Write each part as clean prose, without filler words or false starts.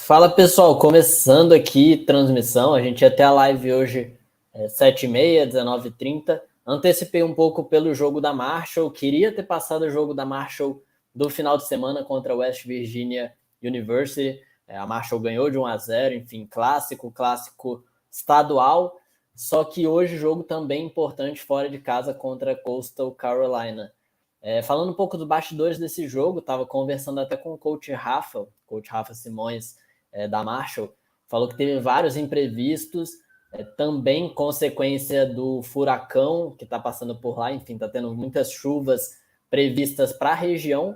Fala pessoal, começando aqui transmissão, a gente ia ter a live hoje 7h30, 19h30, antecipei um pouco pelo jogo da Marshall, queria ter passado o jogo da Marshall do final de semana contra a West Virginia University, a Marshall ganhou de 1-0, enfim, clássico estadual, só que hoje jogo também importante fora de casa contra a Coastal Carolina. Falando um pouco dos bastidores desse jogo, estava conversando até com o coach Rafa Simões, da Marshall, falou que teve vários imprevistos, também consequência do furacão que está passando por lá, enfim, está tendo muitas chuvas previstas para a região.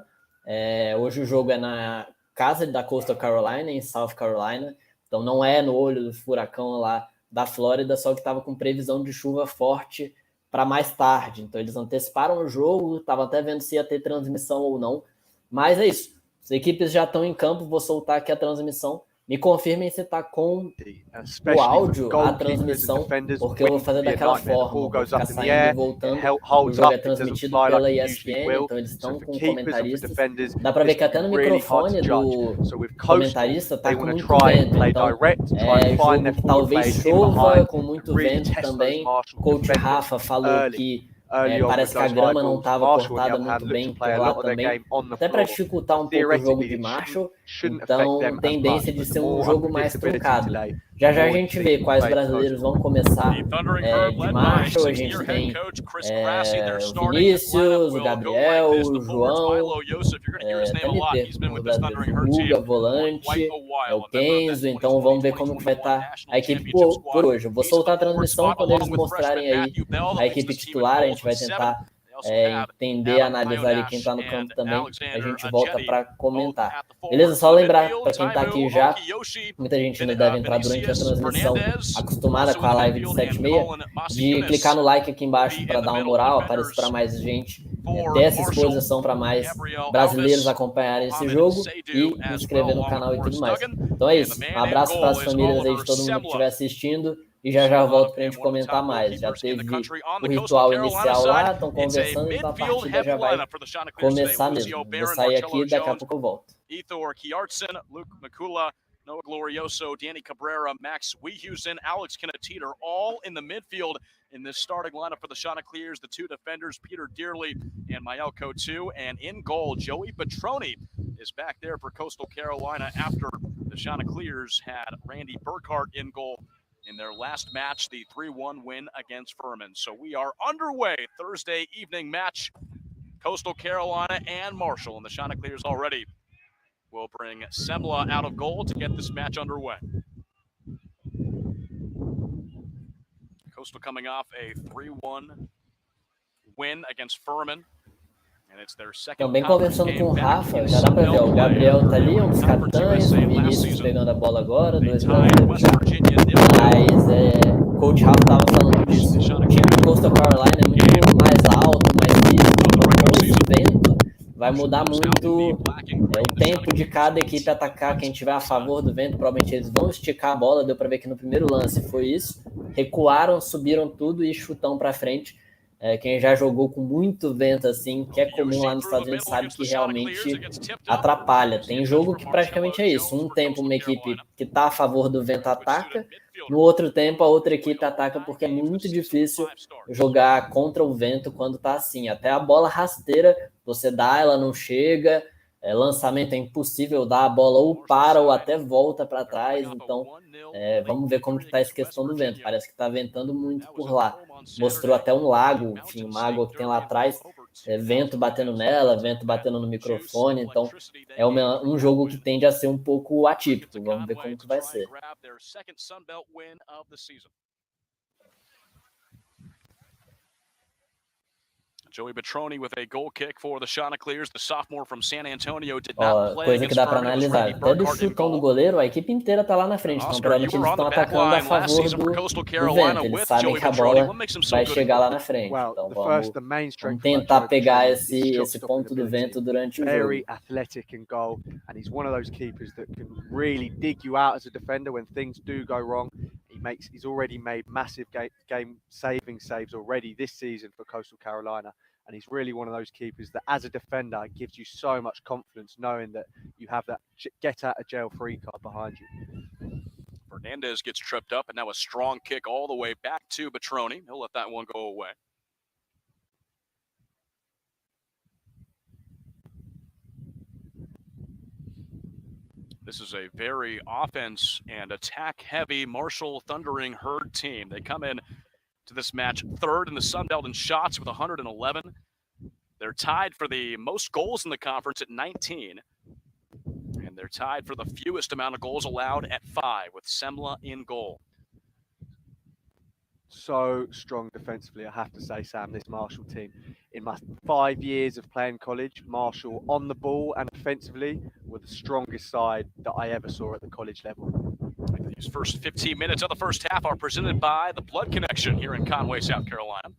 Hoje o jogo é na casa da Coastal Carolina, em South Carolina, então não é no olho do furacão lá da Flórida, só que estava com previsão de chuva forte para mais tarde, então eles anteciparam o jogo, estavam até vendo se ia ter transmissão ou não, mas é isso, as equipes já estão em campo, vou soltar aqui a transmissão, me confirmem se está com o áudio, a transmissão, porque eu vou fazer daquela forma, vou ficar saindo e voltando, o jogo é transmitido pela ESPN, então eles estão com comentaristas, dá para ver que até no microfone do comentarista está com muito vento, então é jogo que talvez chova com muito vento também, o coach Rafa falou que parece que a grama não estava cortada muito bem por lá também, até para dificultar um pouco o jogo de Marshall, então tendência de ser um jogo mais truncado. Já a gente vê quais brasileiros vão começar de Marshall, a gente tem o Vinícius, o Gabriel, o João, o brasileiro, o Guga, volante, o Kenzo, então vamos ver como que vai estar a equipe por hoje. Eu vou soltar a transmissão quando eles mostrarem aí a equipe titular, a gente vai tentar entender, analisar ali quem está no campo também, a gente volta para comentar. Beleza? Só lembrar para quem está aqui já, muita gente ainda deve entrar durante a transmissão, acostumada com a live de 7h30, de clicar no like aqui embaixo para dar uma moral, aparecer para mais gente, ter essa exposição para mais brasileiros acompanharem esse jogo e se inscrever no canal e tudo mais. Então é isso, um abraço para as famílias aí de todo mundo que estiver assistindo, e já volto para a gente comentar mais. Já teve o ritual inicial lá, estão conversando, então a partida já vai começar mesmo. Vou sair aqui e daqui a pouco eu volto. Noah Glorioso, Danny Cabrera, Max Wehusen, Alex Kennedy-Teeter, all in the midfield in this starting lineup for the Chanticleers. The two defenders, Peter Dearly and Mayelko too. And in goal, Joey Batroni is back there for Coastal Carolina after the Chanticleers had Randy Burkhardt in goal in their last match, the 3-1 win against Furman. So we are underway. Thursday evening match, Coastal Carolina and Marshall, and the Chanticleers already will bring Semla out of goal to get this match underway. Coastal coming off a 3-1 win against Furman. Também conversando com o Rafa, já dá para ver, o Gabriel tá ali, um dos capitães, o Vinícius pegando a bola agora, dois brasileiros já. Mas o coach Rafa tava falando disso. O time de Coastal Carolina é muito mais alto, mais físico, então com esse vento vai mudar muito o tempo de cada equipe atacar. Quem tiver a favor do vento, provavelmente eles vão esticar a bola, deu para ver que no primeiro lance foi isso. Recuaram, subiram tudo e chutão para frente. Quem já jogou com muito vento assim, que é comum lá nos Estados Unidos, sabe que realmente atrapalha. Tem jogo que praticamente é isso. Um tempo uma equipe que está a favor do vento ataca, no outro tempo a outra equipe ataca, porque é muito difícil jogar contra o vento quando está assim. Até a bola rasteira, você dá, ela não chega, lançamento é impossível dar, a bola ou para ou até volta para trás. Então vamos ver como que está essa questão do vento. Parece que está ventando muito por lá. Mostrou até um lago, enfim, uma água que tem lá atrás, vento batendo nela, vento batendo no microfone, então é um jogo que tende a ser um pouco atípico. Vamos ver como que vai ser. Joey Batroni with a goal kick for the Chanticleers. The sophomore from San Antonio did not play. Coisa que dá para analisar. Até do chutão do goleiro, a equipe inteira tá lá na frente. Então, provavelmente eles estão atacando a favor do vento. Eles sabem que a bola vai chegar lá na frente. Então, vamos tentar pegar esse ponto do vento durante o jogo. Very athletic in goal, and he's one of those keepers that can really dig you out as a defender when things do go wrong. He's already made massive game-saving saves already this season for Coastal Carolina, And he's really one of those keepers that, as a defender, gives you so much confidence knowing that you have that get-out-of-jail-free card behind you. Fernandez gets tripped up, and now a strong kick all the way back to Batroni. He'll let that one go away. This is a very offense and attack-heavy Marshall Thundering Herd team. They come in to this match third in the Sun Belt in shots with 111. They're tied for the most goals in the conference at 19. And they're tied for the fewest amount of goals allowed at 5 with Semla in goal. So strong defensively, I have to say, Sam, this Marshall team. In my 5 years of playing college, Marshall on the ball and offensively were the strongest side that I ever saw at the college level. These first 15 minutes of the first half are presented by the Blood Connection here in Conway, South Carolina.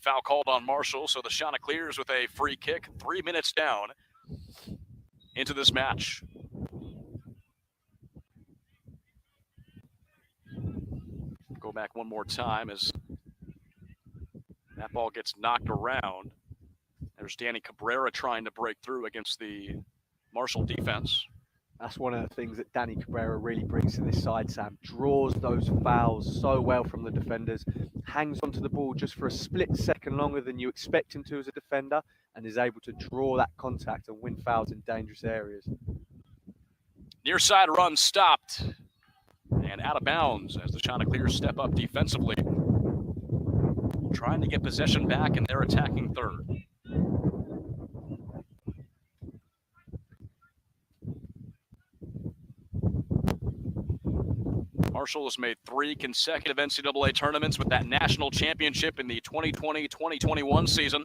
Foul called on Marshall, so the Chanticleers with a free kick, 3 minutes down into this match. Go back one more time as that ball gets knocked around. There's Danny Cabrera trying to break through against the Marshall defense. That's one of the things that Danny Cabrera really brings to this side, Sam. Draws those fouls so well from the defenders, hangs onto the ball just for a split second longer than you expect him to as a defender, and is able to draw that contact and win fouls in dangerous areas. Near side run stopped and out of bounds as the Chanticleers step up defensively, trying to get possession back in their attacking third. Marshall has made 3 consecutive NCAA tournaments with that national championship in the 2020-2021 season.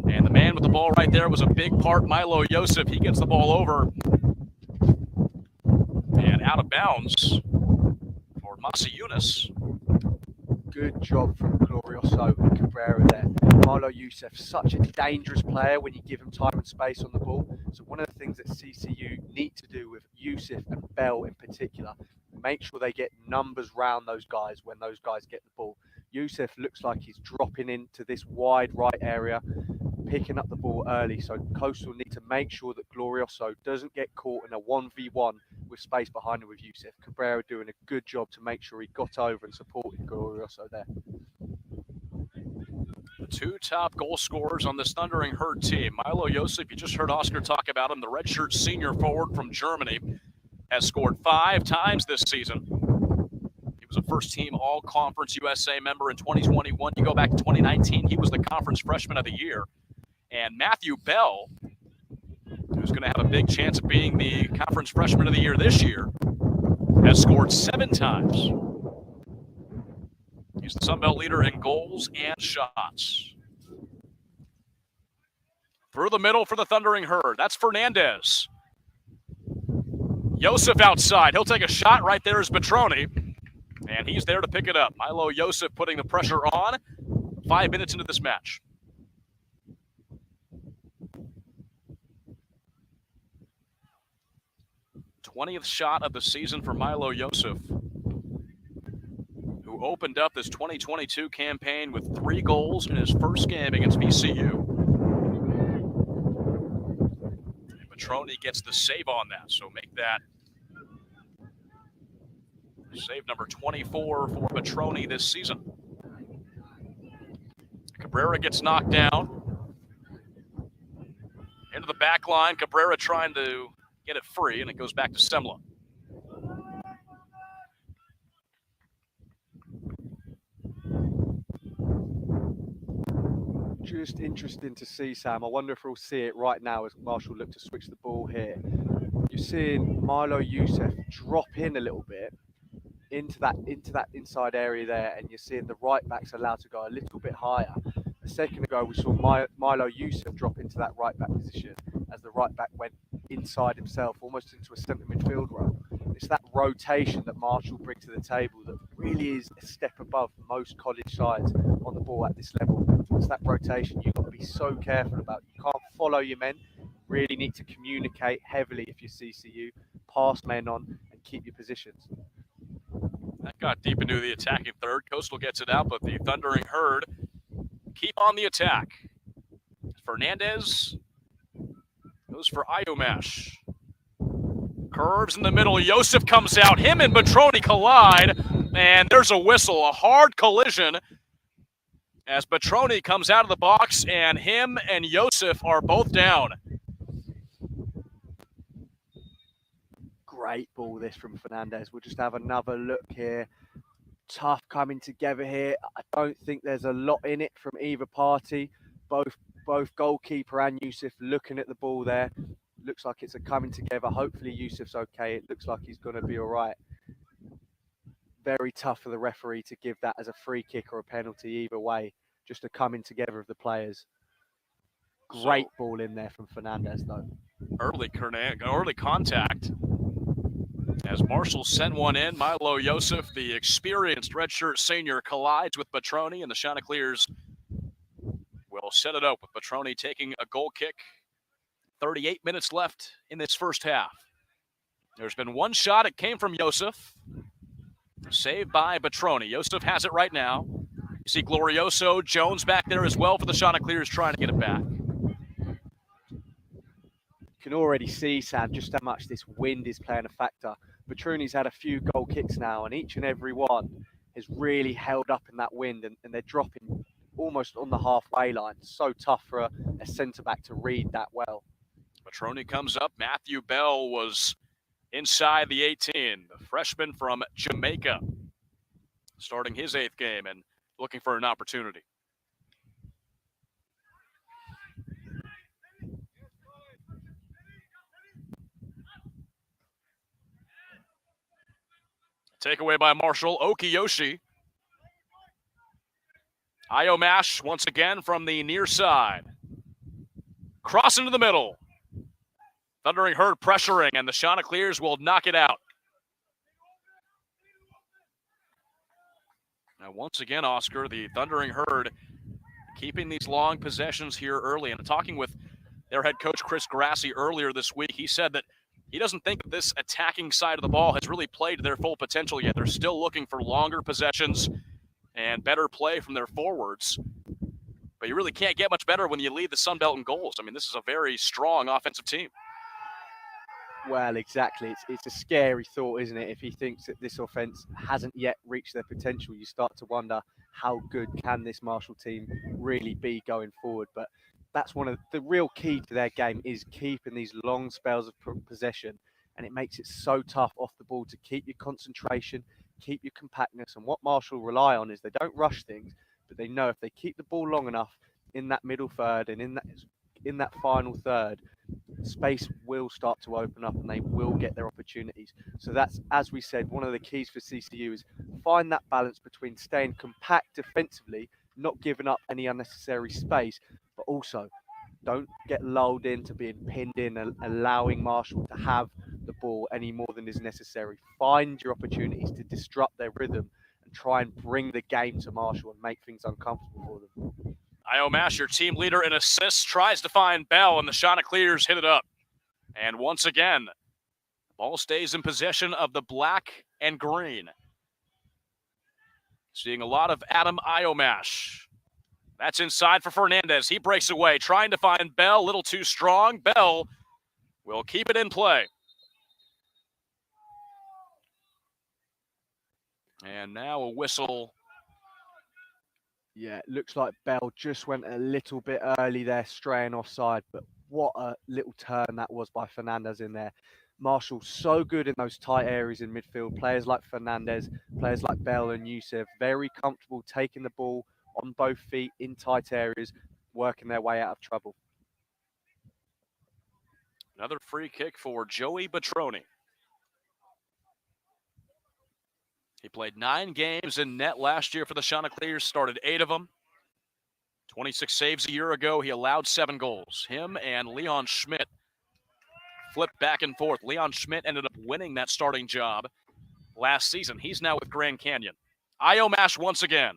And the man with the ball right there was a big part, Milo Yosef. He gets the ball over and out of bounds for Masi Yunus. Good job from Glorioso and Cabrera there. Milo Yosef, such a dangerous player when you give him time and space on the ball. So one of the things that CCU need to do with Yosef and Bell in particular, make sure they get numbers round those guys when those guys get the ball. Yosef looks like he's dropping into this wide right area, picking up the ball early. So Coastal need to make sure that Glorioso doesn't get caught in a 1v1 with space behind him with Yosef. Cabrera doing a good job to make sure he got over and supported Glorioso there. The 2 top goal scorers on this Thundering Herd team. Milo Yosef, you just heard Oscar talk about him, the redshirt senior forward from Germany, has scored 5 times this season. He was a first-team All-Conference USA member in 2021. You go back to 2019, he was the Conference Freshman of the Year. And Matthew Bell, who's going to have a big chance of being the Conference Freshman of the Year this year, has scored 7 times. He's the Sun Belt leader in goals and shots. Through the middle for the Thundering Herd. That's Fernandez. Yosef outside. He'll take a shot. Right there is Batroni. And he's there to pick it up. Milo Yosef putting the pressure on 5 minutes into this match. th shot of the season for Milo Yosef, who opened up this 2022 campaign with 3 goals in his first game against VCU. And Batroni gets the save on that, so make that save number 24 for Batroni this season. Cabrera gets knocked down. Into the back line, Cabrera trying to get it free, and it goes back to Semla. Just interesting to see, Sam. I wonder if we'll see it right now as Marshall look to switch the ball here. You're seeing Milo Yosef drop in a little bit into that inside area there, and you're seeing the right backs allowed to go a little bit higher. A second ago, we saw Milo Yosef drop into that right back position as the right back went inside himself, almost into a centre midfield role. It's that rotation that Marshall brings to the table that really is a step above most college sides on the ball at this level. It's that rotation you've got to be so careful about. You can't follow your men. Really need to communicate heavily if you're CCU, pass men on and keep your positions. That got deep into the attacking third. Coastal gets it out, but the Thundering Herd keep on the attack. Fernandez goes for Iomash. Curves in the middle. Yosef comes out. Him and Batroni collide, and there's a whistle, a hard collision as Batroni comes out of the box, and him and Yosef are both down. Great ball this from Fernandez. We'll just have another look here. Tough coming together here. I don't think there's a lot in it from either party. Both goalkeeper and Yusuf looking at the ball there. Looks like it's a coming together. Hopefully Yusuf's okay. It looks like he's going to be all right. Very tough for the referee to give that as a free kick or a penalty either way. Just a coming together of the players. Great ball in there from Fernandez though. Early contact. As Marshall sent one in, Milo Yosef, the experienced redshirt senior, collides with Batroni, and the Chanticleers will set it up with Batroni taking a goal kick. 38 minutes left in this first half. There's been one shot. It came from Yosef. Saved by Batroni. Yosef has it right now. You see Glorioso, Jones back there as well for the Chanticleers trying to get it back. You can already see, Sam, just how much this wind is playing a factor. Batroni's had a few goal kicks now, and each and every one has really held up in that wind, and they're dropping almost on the halfway line. So tough for a centre-back to read that well. Batroni comes up. Matthew Bell was inside the 18, the freshman from Jamaica, starting his 8th game and looking for an opportunity. Takeaway by Marshall. Okiyoshi. Iomash once again from the near side. Cross into the middle. Thundering Herd pressuring, and the Chanticleers will knock it out. Now, once again, Oscar, the Thundering Herd keeping these long possessions here early. And talking with their head coach, Chris Grassi, earlier this week, he said that he doesn't think that this attacking side of the ball has really played to their full potential yet. They're still looking for longer possessions and better play from their forwards. But you really can't get much better when you lead the Sun Belt in goals. I mean, this is a very strong offensive team. Well, exactly. It's a scary thought, isn't it? If he thinks that this offense hasn't yet reached their potential, you start to wonder how good can this Marshall team really be going forward. But that's one of the real key to their game, is keeping these long spells of possession. And it makes it so tough off the ball to keep your concentration, keep your compactness. And what Marshall rely on is they don't rush things, but they know if they keep the ball long enough in that middle third and in that final third, space will start to open up and they will get their opportunities. So that's, as we said, one of the keys for CCU is find that balance between staying compact defensively, not giving up any unnecessary space, but also don't get lulled into being pinned in and allowing Marshall to have the ball any more than is necessary. Find your opportunities to disrupt their rhythm and try and bring the game to Marshall and make things uncomfortable for them. Iomash, your team leader in assists, tries to find Bell, and the Chanticleers hit it up. And once again, the ball stays in possession of the black and green. Seeing a lot of Adam Iomash. That's inside for Fernandez. He breaks away, trying to find Bell, a little too strong. Bell will keep it in play. And now a whistle. Yeah, it looks like Bell just went a little bit early there, straying offside, but what a little turn that was by Fernandez in there. Marshall so good in those tight areas in midfield. Players like Fernandez, players like Bell and Yusuf, very comfortable taking the ball on both feet in tight areas, working their way out of trouble. Another free kick for Joey Batroni. He played 9 games in net last year for the Chanticleers, started 8 of them. 26 saves a year ago. He allowed 7 goals. Him and Leon Schmidt flipped back and forth. Leon Schmidt ended up winning that starting job last season. He's now with Grand Canyon. Iomash once again.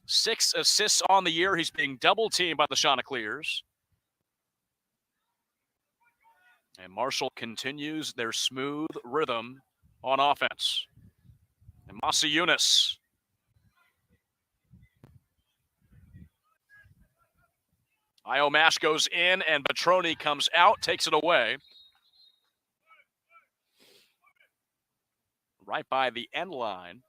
6 assists on the year. He's being double-teamed by the Chanticleers. And Marshall continues their smooth rhythm on offense. And Masi Yunus. Iomash goes in, and Batroni comes out, takes it away. Right by the end line.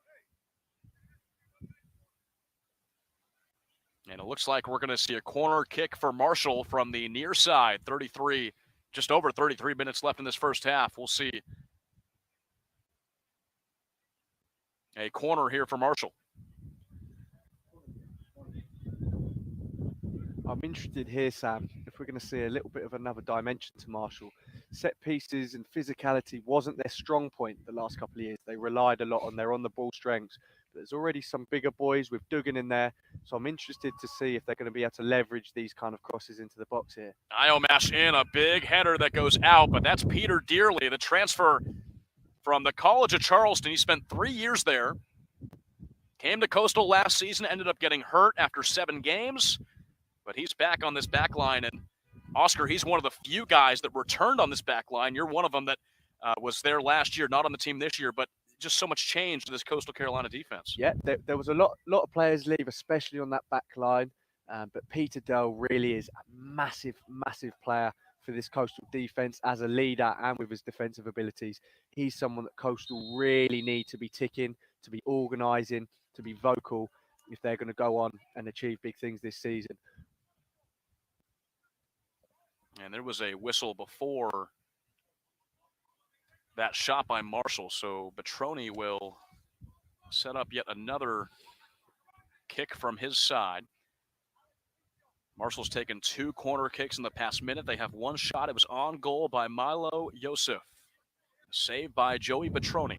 And it looks like we're going to see a corner kick for Marshall from the near side. 33, just over 33 minutes left in this first half. We'll see a corner here for Marshall. I'm interested here, Sam, if we're going to see a little bit of another dimension to Marshall. Set pieces and physicality wasn't their strong point the last couple of years. They relied a lot on their on-the-ball strengths. But there's already some bigger boys with Duggan in there. So I'm interested to see if they're going to be able to leverage these kind of crosses into the box here. Iomash in, a big header that goes out, but that's Peter Dearly, the transfer from the College of Charleston. He spent 3 years there. Came to Coastal last season, ended up getting hurt after 7 games. But he's back on this back line. And Oscar, he's one of the few guys that returned on this back line. You're one of them that was there last year, not on the team this year, but just so much change to this Coastal Carolina defense. Yeah, there was a lot of players leave, especially on that back line. But Peter Dell really is a massive, massive player for this Coastal defense as a leader and with his defensive abilities. He's someone that Coastal really need to be ticking, to be organising, to be vocal if they're going to go on and achieve big things this season. And there was a whistle before that shot by Marshall. So Batroni will set up yet another kick from his side. Marshall's taken 2 corner kicks in the past minute. They have 1 shot. It was on goal by Milo Yosef. Saved by Joey Batroni.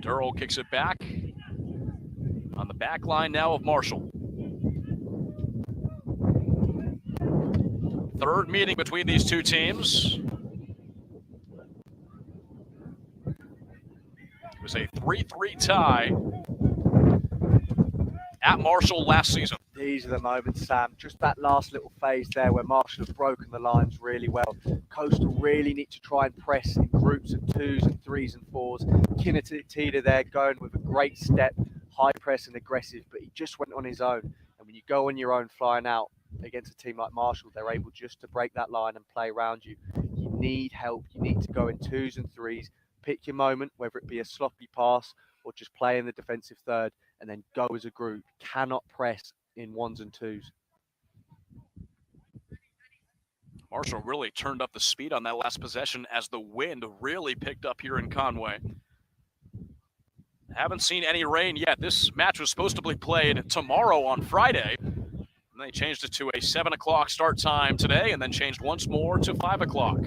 Durrell kicks it back. On the back line now of Marshall. Third meeting between these two teams. It was a 3-3 tie at Marshall last season. These are the moments, Sam. Just that last little phase there where Marshall have broken the lines really well. Coastal really need to try and press in groups of 2s and 3s and 4s. Kinatita there going with a great step, high press and aggressive, but he just went on his own. And when you go on your own flying out against a team like Marshall, they're able just to break that line and play around you. You need help. You need to go in 2s and 3s. Pick your moment, whether it be a sloppy pass or just play in the defensive third, and then go as a group. Cannot press in 1s and 2s. Marshall really turned up the speed on that last possession as the wind really picked up here in Conway. Haven't seen any rain yet. This match was supposed to be played tomorrow on Friday. And they changed it to a 7 o'clock start time today and then changed once more to 5 o'clock.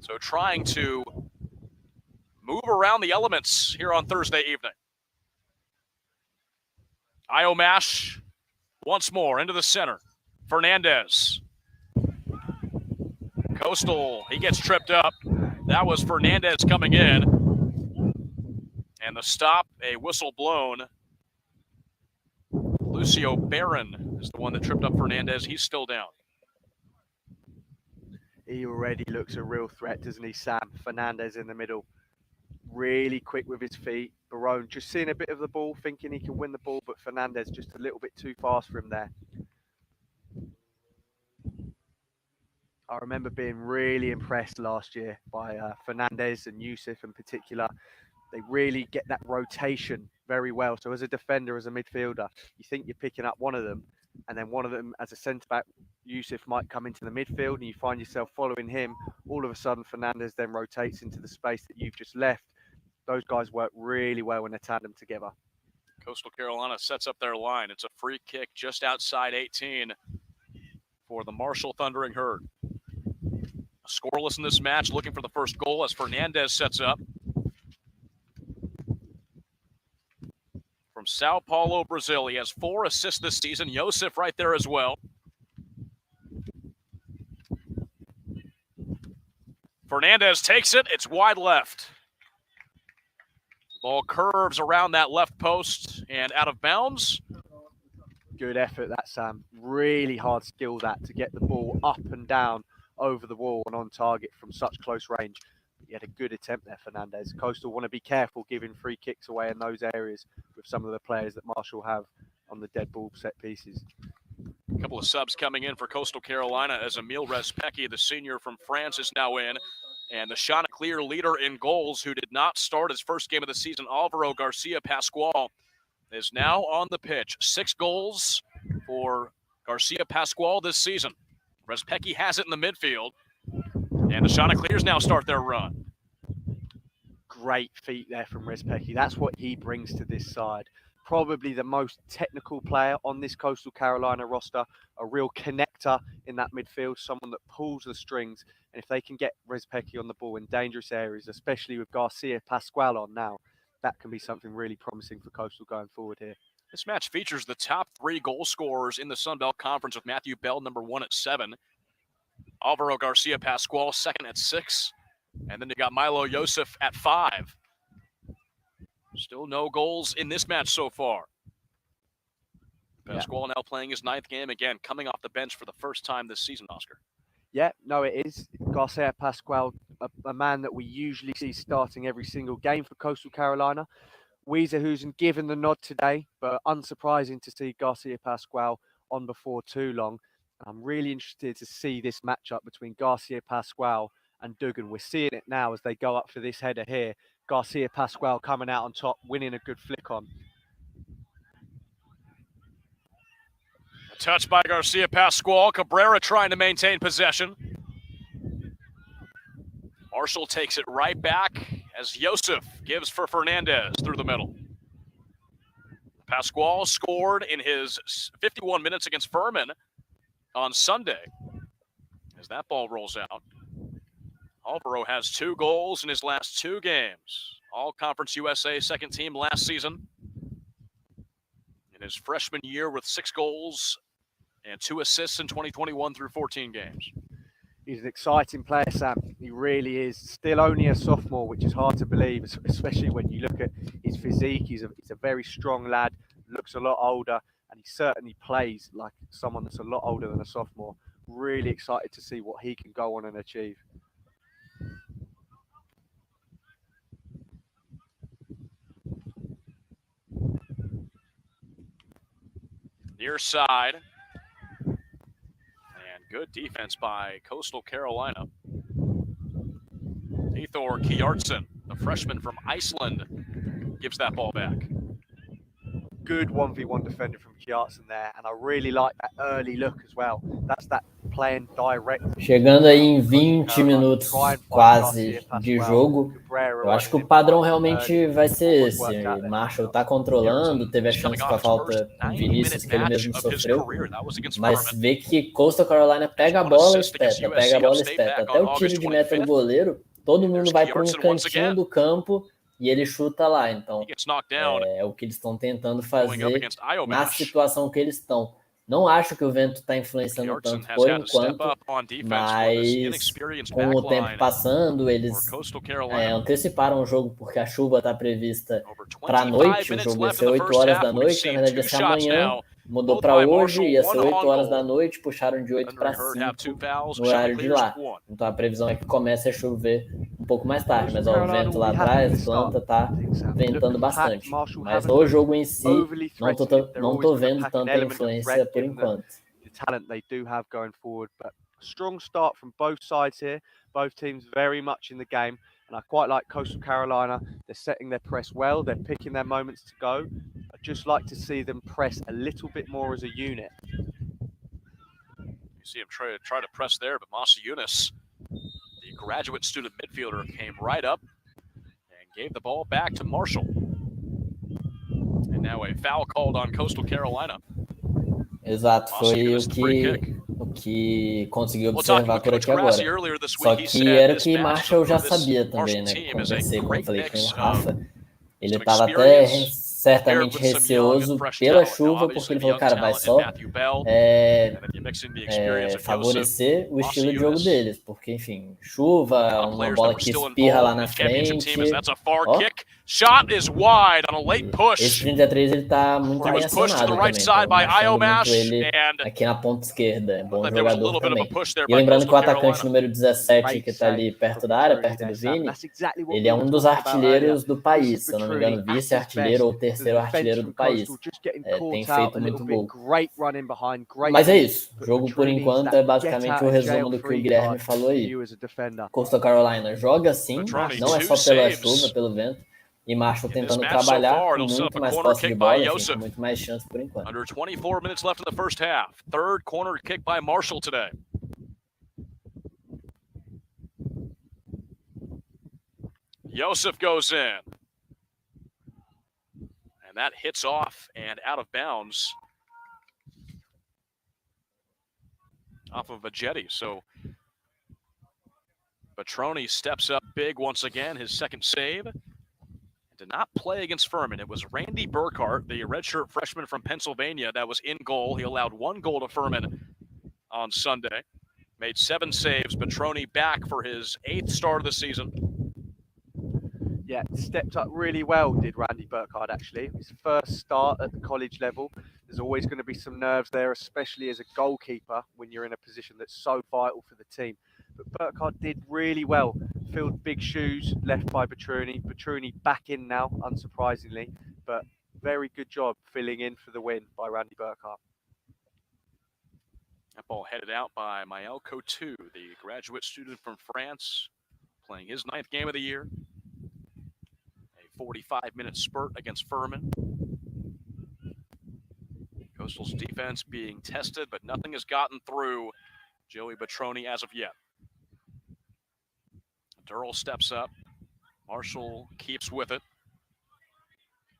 So trying to move around the elements here on Thursday evening. Iomash once more into the center. Fernandez. Coastal, he gets tripped up. That was Fernandez coming in. And the stop, a whistle blown. Lucio Barron is the one that tripped up Fernandez. He's still down. He already looks a real threat, doesn't he, Sam? Fernandez in the middle. Really quick with his feet. Barone just seeing a bit of the ball, thinking he can win the ball, but Fernandez just a little bit too fast for him there. I remember being really impressed last year by Fernandez and Yosef in particular. They really get that rotation very well. So as a defender, as a midfielder, you think you're picking up one of them, and then one of them as a centre-back, Yosef might come into the midfield, and you find yourself following him. All of a sudden, Fernandez then rotates into the space that you've just left. Those guys work really well in a tandem together. Coastal Carolina sets up their line. It's a free kick just outside 18 for the Marshall Thundering Herd. Scoreless in this match, looking for the first goal as Fernandez sets up. From Sao Paulo, Brazil, he has 4 assists this season. Yosef right there as well. Fernandez takes it. It's wide left. Ball curves around that left post and out of bounds. Good effort, that, Sam. Really hard skill, that, to get the ball up and down over the wall and on target from such close range. He had a good attempt there, Fernandez. Coastal want to be careful giving free kicks away in those areas with some of the players that Marshall have on the dead ball set pieces. A couple of subs coming in for Coastal Carolina as Emile Respecki, the senior from France, is now in. And the Chanticleer leader in goals, who did not start his first game of the season, Alvaro Garcia Pascual, is now on the pitch. 6 goals for Garcia Pascual this season. Respecki has it in the midfield. And the Chanticleers now start their run. Great feet there from Respecki. That's what he brings to this side. Probably the most technical player on this Coastal Carolina roster, a real connector in that midfield, someone that pulls the strings. And if they can get Respecki on the ball in dangerous areas, especially with Garcia Pascual on now, that can be something really promising for Coastal going forward here. This match features the top 3 goal scorers in the Sun Belt Conference, with Matthew Bell, number 1 at 7. Alvaro Garcia Pascual, second at 6. And then you got Milo Yosef at 5. Still no goals in this match so far. Pascual now playing his 9th game, again, coming off the bench for the first time this season, Oscar. Yeah, no, it is. Garcia Pascual, a man that we usually see starting every single game for Coastal Carolina. Weezerhusen given the nod today, but unsurprising to see Garcia Pascual on before too long. I'm really interested to see this matchup between Garcia Pascual and Dugan. We're seeing it now as they go up for this header here. Garcia Pascual coming out on top, winning a good flick on. A touch by Garcia Pascual. Cabrera trying to maintain possession. Marshall takes it right back as Yosef gives for Fernandez through the middle. Pascual scored in his 51 minutes against Furman on Sunday. As that ball rolls out, Alvaro has 2 goals in his last 2 games. All-Conference USA second team last season. In his freshman year with 6 goals and 2 assists in 2021 through 14 games. He's an exciting player, Sam. He really is. Still only a sophomore, which is hard to believe, especially when you look at his physique. He's a very strong lad, looks a lot older, and he certainly plays like someone that's a lot older than a sophomore. Really excited to see what he can go on and achieve. Near side. And good defense by Coastal Carolina. Ethor Kjartsen, the freshman from Iceland, gives that ball back. Good 1v1 defender from Kjartsen there, and I really like that early look as well. That's that playing direct. Chegando aí em 20 minutos quase de jogo, eu acho que o padrão realmente vai ser esse. Marshall está controlando, teve a chance com a falta com Vinícius que ele mesmo sofreu, mas vê que Coastal Carolina pega a bola e espeta, pega a bola e espeta. Até o tiro de meta do goleiro, todo mundo vai para um cantinho do campo e ele chuta lá. Então, é o que eles estão tentando fazer na situação que eles estão. Não acho que o vento está influenciando tanto por enquanto, mas com o tempo passando, eles anteciparam o jogo porque a chuva está prevista para a noite. O jogo ia ser 8 horas da noite, na verdade ia ser amanhã, mudou para hoje, ia ser 8 horas da noite, puxaram de 8 para 5 no horário de lá. Então a previsão é que comece a chover um pouco mais tarde, mas ó, o vento lá atrás, Atlanta tá ventando bastante. Mas no jogo em si, não tô vendo tanta influência por enquanto. The talent they do have going forward, but a strong start from both sides here. Both teams very much in the game, and I quite like Coastal Carolina. They're setting their press well. They're picking their moments to go. I'd just like to see them press a little bit more as a unit. You see him try to press there, but Masa Yunus, the graduate student midfielder, came right up and gave the ball back to Marshall. And now a foul called on Coastal Carolina. Exato, foi o que conseguiu observar por aqui agora. Só que era o que Marshall já sabia também, né? Conversei com o Rafa. Ele estava até certamente receoso pela chuva, porque ele falou, cara, vai só favorecer o estilo de jogo deles, porque, enfim, chuva, uma bola que espirra lá na frente. Ó, Shot is wide on a late push. Esse 33 ele tá muito bem acionado também. Muito ele aqui na ponta esquerda. É bom jogador também. E lembrando que o atacante número 17, que tá ali perto da área, perto do Vini, ele é um dos artilheiros do país. Se eu não me engano, vice-artilheiro ou terceiro artilheiro do país. Tem feito muito gol. Mas é isso. O jogo, por enquanto, é basicamente o resumo do que o Guilherme falou aí. Coastal Carolina joga sim, não é só pela chuva, pelo vento. E Marshall tentando trabalhar com muito mais posse de bola, enfim, com muito mais chance por enquanto. Under 24 minutes left in the first half. Third corner kick by Marshall today. Yosef goes in. And that hits off and out of bounds off of Ajetti. So Batroni steps up big once again, his second save. Did not play against Furman. It was Randy Burkhardt, the redshirt freshman from Pennsylvania, that was in goal. He allowed 1 goal to Furman on Sunday. Made 7 saves. Batroni back for his 8th start of the season. Yeah, stepped up really well, did Randy Burkhardt, actually. His first start at the college level. There's always going to be some nerves there, especially as a goalkeeper when you're in a position that's so vital for the team. But Burkhardt did really well. Filled big shoes left by Batroni. Batroni back in now, unsurprisingly. But very good job filling in for the win by Randy Burkhardt. That ball headed out by Milo Yosef, the graduate student from France, playing his 9th game of the year. A 45-minute spurt against Furman. Coastal's defense being tested, but nothing has gotten through Joey Batroni as of yet. Durrell steps up. Marshall keeps with it.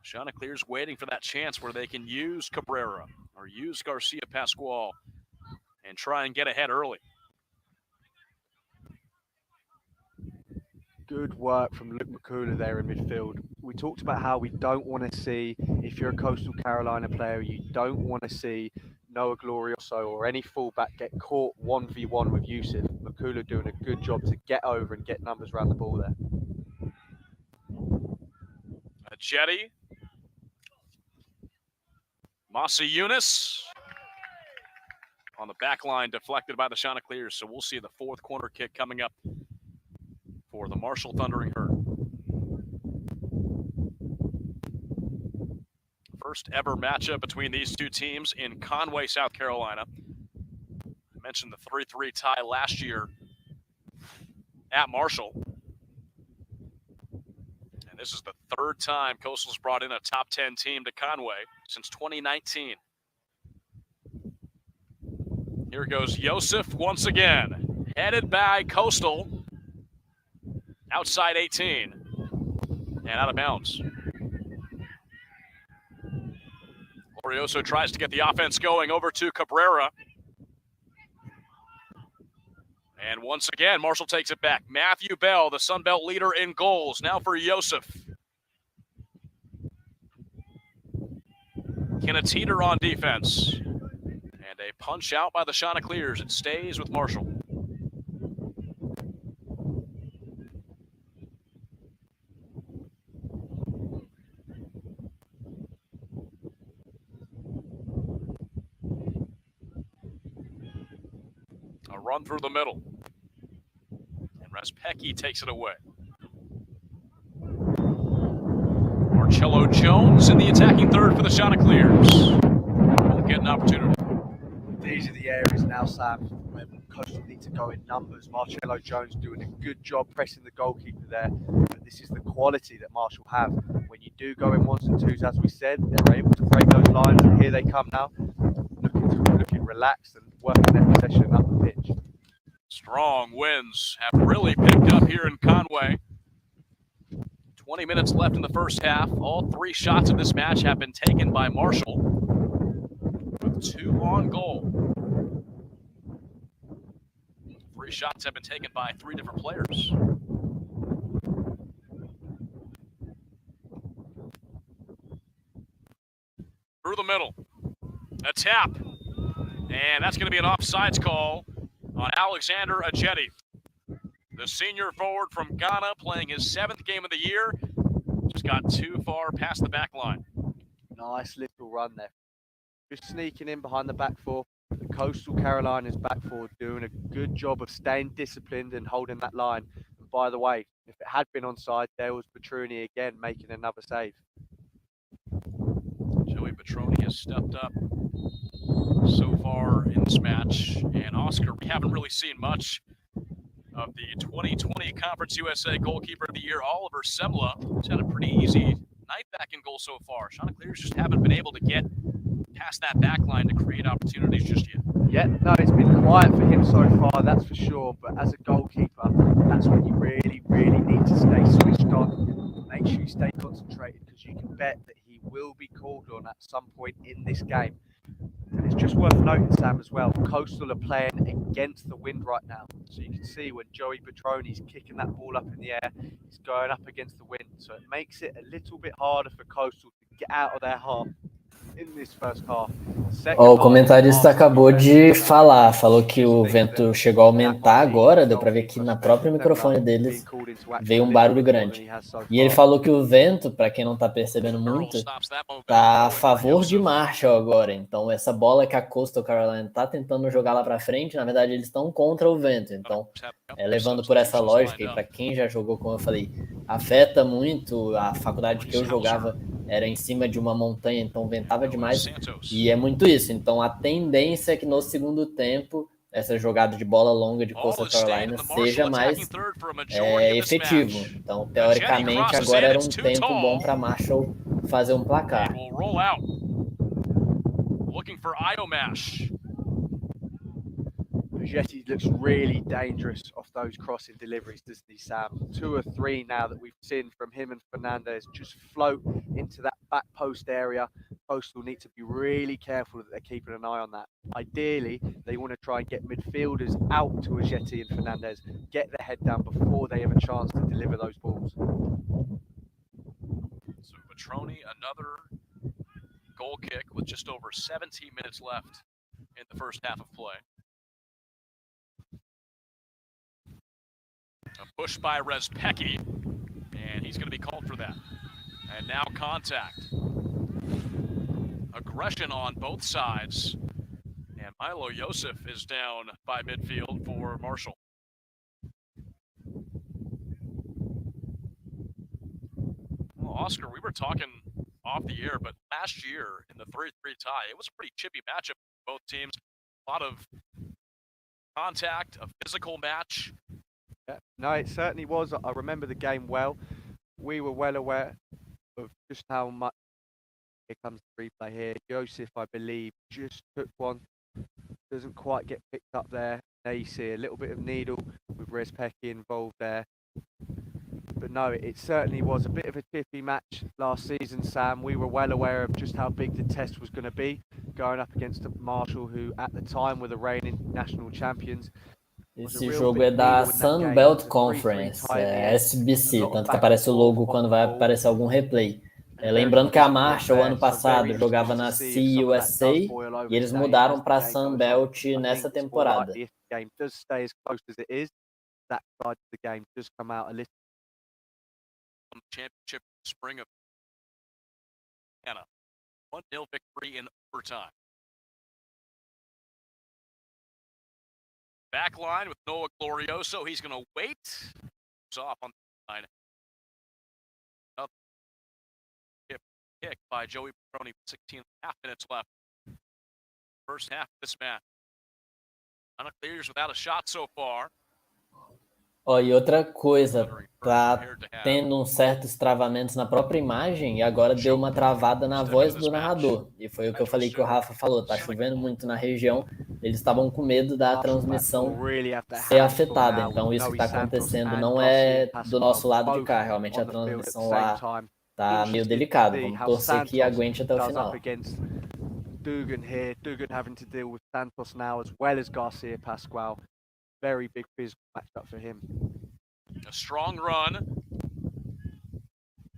Chanticleer's waiting for that chance where they can use Cabrera or use Garcia Pascual and try and get ahead early. Good work from Luke McCullough there in midfield. We talked about how we don't want to see, if you're a Coastal Carolina player, you don't want to see Noah Glorioso or any fullback get caught 1v1 with Yosef. McCullough doing a good job to get over and get numbers around the ball there. Ajetti. Masi Yunus on the back line, deflected by the Chanticleers. So we'll see the 4th corner kick coming up for the Marshall Thundering Herd. First ever matchup between these two teams in Conway, South Carolina. I mentioned the 3-3 tie last year at Marshall. And this is the 3rd time Coastal's brought in a top 10 team to Conway since 2019. Here goes Yosef once again, headed by Coastal. Outside 18 and out of bounds. Glorioso tries to get the offense going over to Cabrera. And once again, Marshall takes it back. Matthew Bell, the Sun Belt leader in goals. Now for Yosef. Kinneteter on defense. And a punch out by the Chanticleers. It stays with Marshall. Run through the middle. And Respecki takes it away. Marcello Jones in the attacking third for the Chanticleers. Won't get an opportunity. These are the areas now, Sam, where Coastal need to go in numbers. Marcello Jones doing a good job pressing the goalkeeper there. But this is the quality that Marshall have. When you do go in 1s and 2s, as we said, they're able to break those lines. And here they come now, looking relaxed and working their possession up the pitch. Strong winds have really picked up here in Conway. 20 minutes left in the first half. All 3 shots of this match have been taken by Marshall, with 2 on goal. 3 shots have been taken by 3 different players. Through the middle. A tap. And that's going to be an offsides call on Alexander Ajetti. The senior forward from Ghana, playing his 7th game of the year. Yosem's got too far past the back line. Nice little run there. Just sneaking in behind the back four. The Coastal Carolinas back four doing a good job of staying disciplined and holding that line. And by the way, if it had been onside, there was Batroni again making another save. Joey Batroni has stepped up so far in this match. And Oscar, we haven't really seen much of the 2020 Conference USA Goalkeeper of the Year, Oliver Semla. He's had a pretty easy night back in goal so far. Chanticleers just haven't been able to get past that back line to create opportunities just yet. Yeah, no, it's been quiet for him so far, that's for sure. But as a goalkeeper, that's when you really, really need to stay switched on. Make sure you stay concentrated, because you can bet that he will be called on at some point in this game. And it's just worth noting, Sam, as well, Coastal are playing against the wind right now. So you can see when Joey Batroni's kicking that ball up in the air, it's going up against the wind. So it makes it a little bit harder for Coastal to get out of their half in this first half. O comentarista acabou de falou que o vento chegou a aumentar agora, deu para ver que na própria microfone deles veio um barulho grande. E ele falou que o vento, para quem não está percebendo muito, está a favor de Marshall agora. Então essa bola que a Coastal Carolina está tentando jogar lá para frente, na verdade eles estão contra o vento. Então, levando por essa lógica, e para quem já jogou, como eu falei, afeta muito. A faculdade que eu jogava era em cima de uma montanha, então ventava demais, e é muito isso. Então a tendência é que no segundo tempo essa jogada de bola longa de Coastal Carolina seja mais efetivo. Então, teoricamente, agora era um tempo bom para Marshall fazer um placar. Ajetti looks really dangerous off those crossing deliveries, doesn't he, Sam? 2 or 3 now that we've seen from him and Fernandez just float into that back post area. Coastal need to be really careful that they're keeping an eye on that. Ideally, they want to try and get midfielders out to Ajetti and Fernandez, get their head down before they have a chance to deliver those balls. So Batroni, another goal kick with just over 17 minutes left in the first half of play. A push by Respecki, and he's going to be called for that. And now contact. Aggression on both sides. And Milo Yosef is down by midfield for Marshall. Well, Oscar, we were talking off the air, but last year in the 3-3 tie, it was a pretty chippy matchup for both teams. A lot of contact, a physical match. Yeah, no, it certainly was. I remember the game well. We were well aware of just how much. Here comes the replay here. Yosef, I believe, just took one. Doesn't quite get picked up there. There you see a little bit of needle with Respecki involved there. But no, it certainly was a bit of a chippy match last season, Sam. We were well aware of just how big the test was going to be, going up against Marshall, who at the time were the reigning national champions. Esse jogo é da Sun Belt Conference, SBC, tanto que aparece o logo quando vai aparecer algum replay. Lembrando que a Marshall, ano passado, jogava na CUSA e eles mudaram para a Sun Belt nessa temporada. Championship spring of 1-0 victory in overtime. Back line with Noah Glorioso. He's going to wait. He's off on the line. Up. Kick by Joey Batroni. 16.5 minutes left. First half of this match. Chanticleers without a shot so far. E outra coisa, tá tendo uns certos travamentos na própria imagem e agora deu uma travada na voz do narrador. E foi o que eu falei que o Rafa falou, tá chovendo muito na região, eles estavam com medo da transmissão ser afetada. Então isso que tá acontecendo não é do nosso lado de cá, realmente a transmissão lá tá meio delicada. Vamos torcer que aguente até o final. Dugan here, Dugan having to deal with Santos now as well as Garcia Pascual. Very big physical matchup for him. A strong run.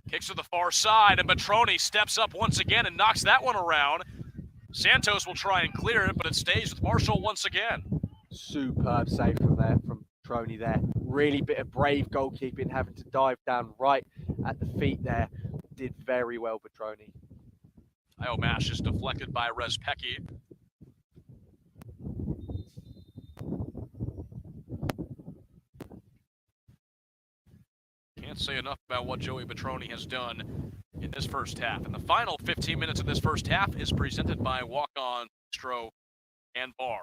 Kicks to the far side, and Batroni steps up once again and knocks that one around. Santos will try and clear it, but it stays with Marshall once again. Superb save from Batroni there. Really bit of brave goalkeeping, having to dive down right at the feet there did very well, Batroni. IO Mash is deflected by Respecki. Can't say enough about what Joey Batroni has done in this first half. And the final 15 minutes of this first half is presented by Walk-On, Stro, and Bar.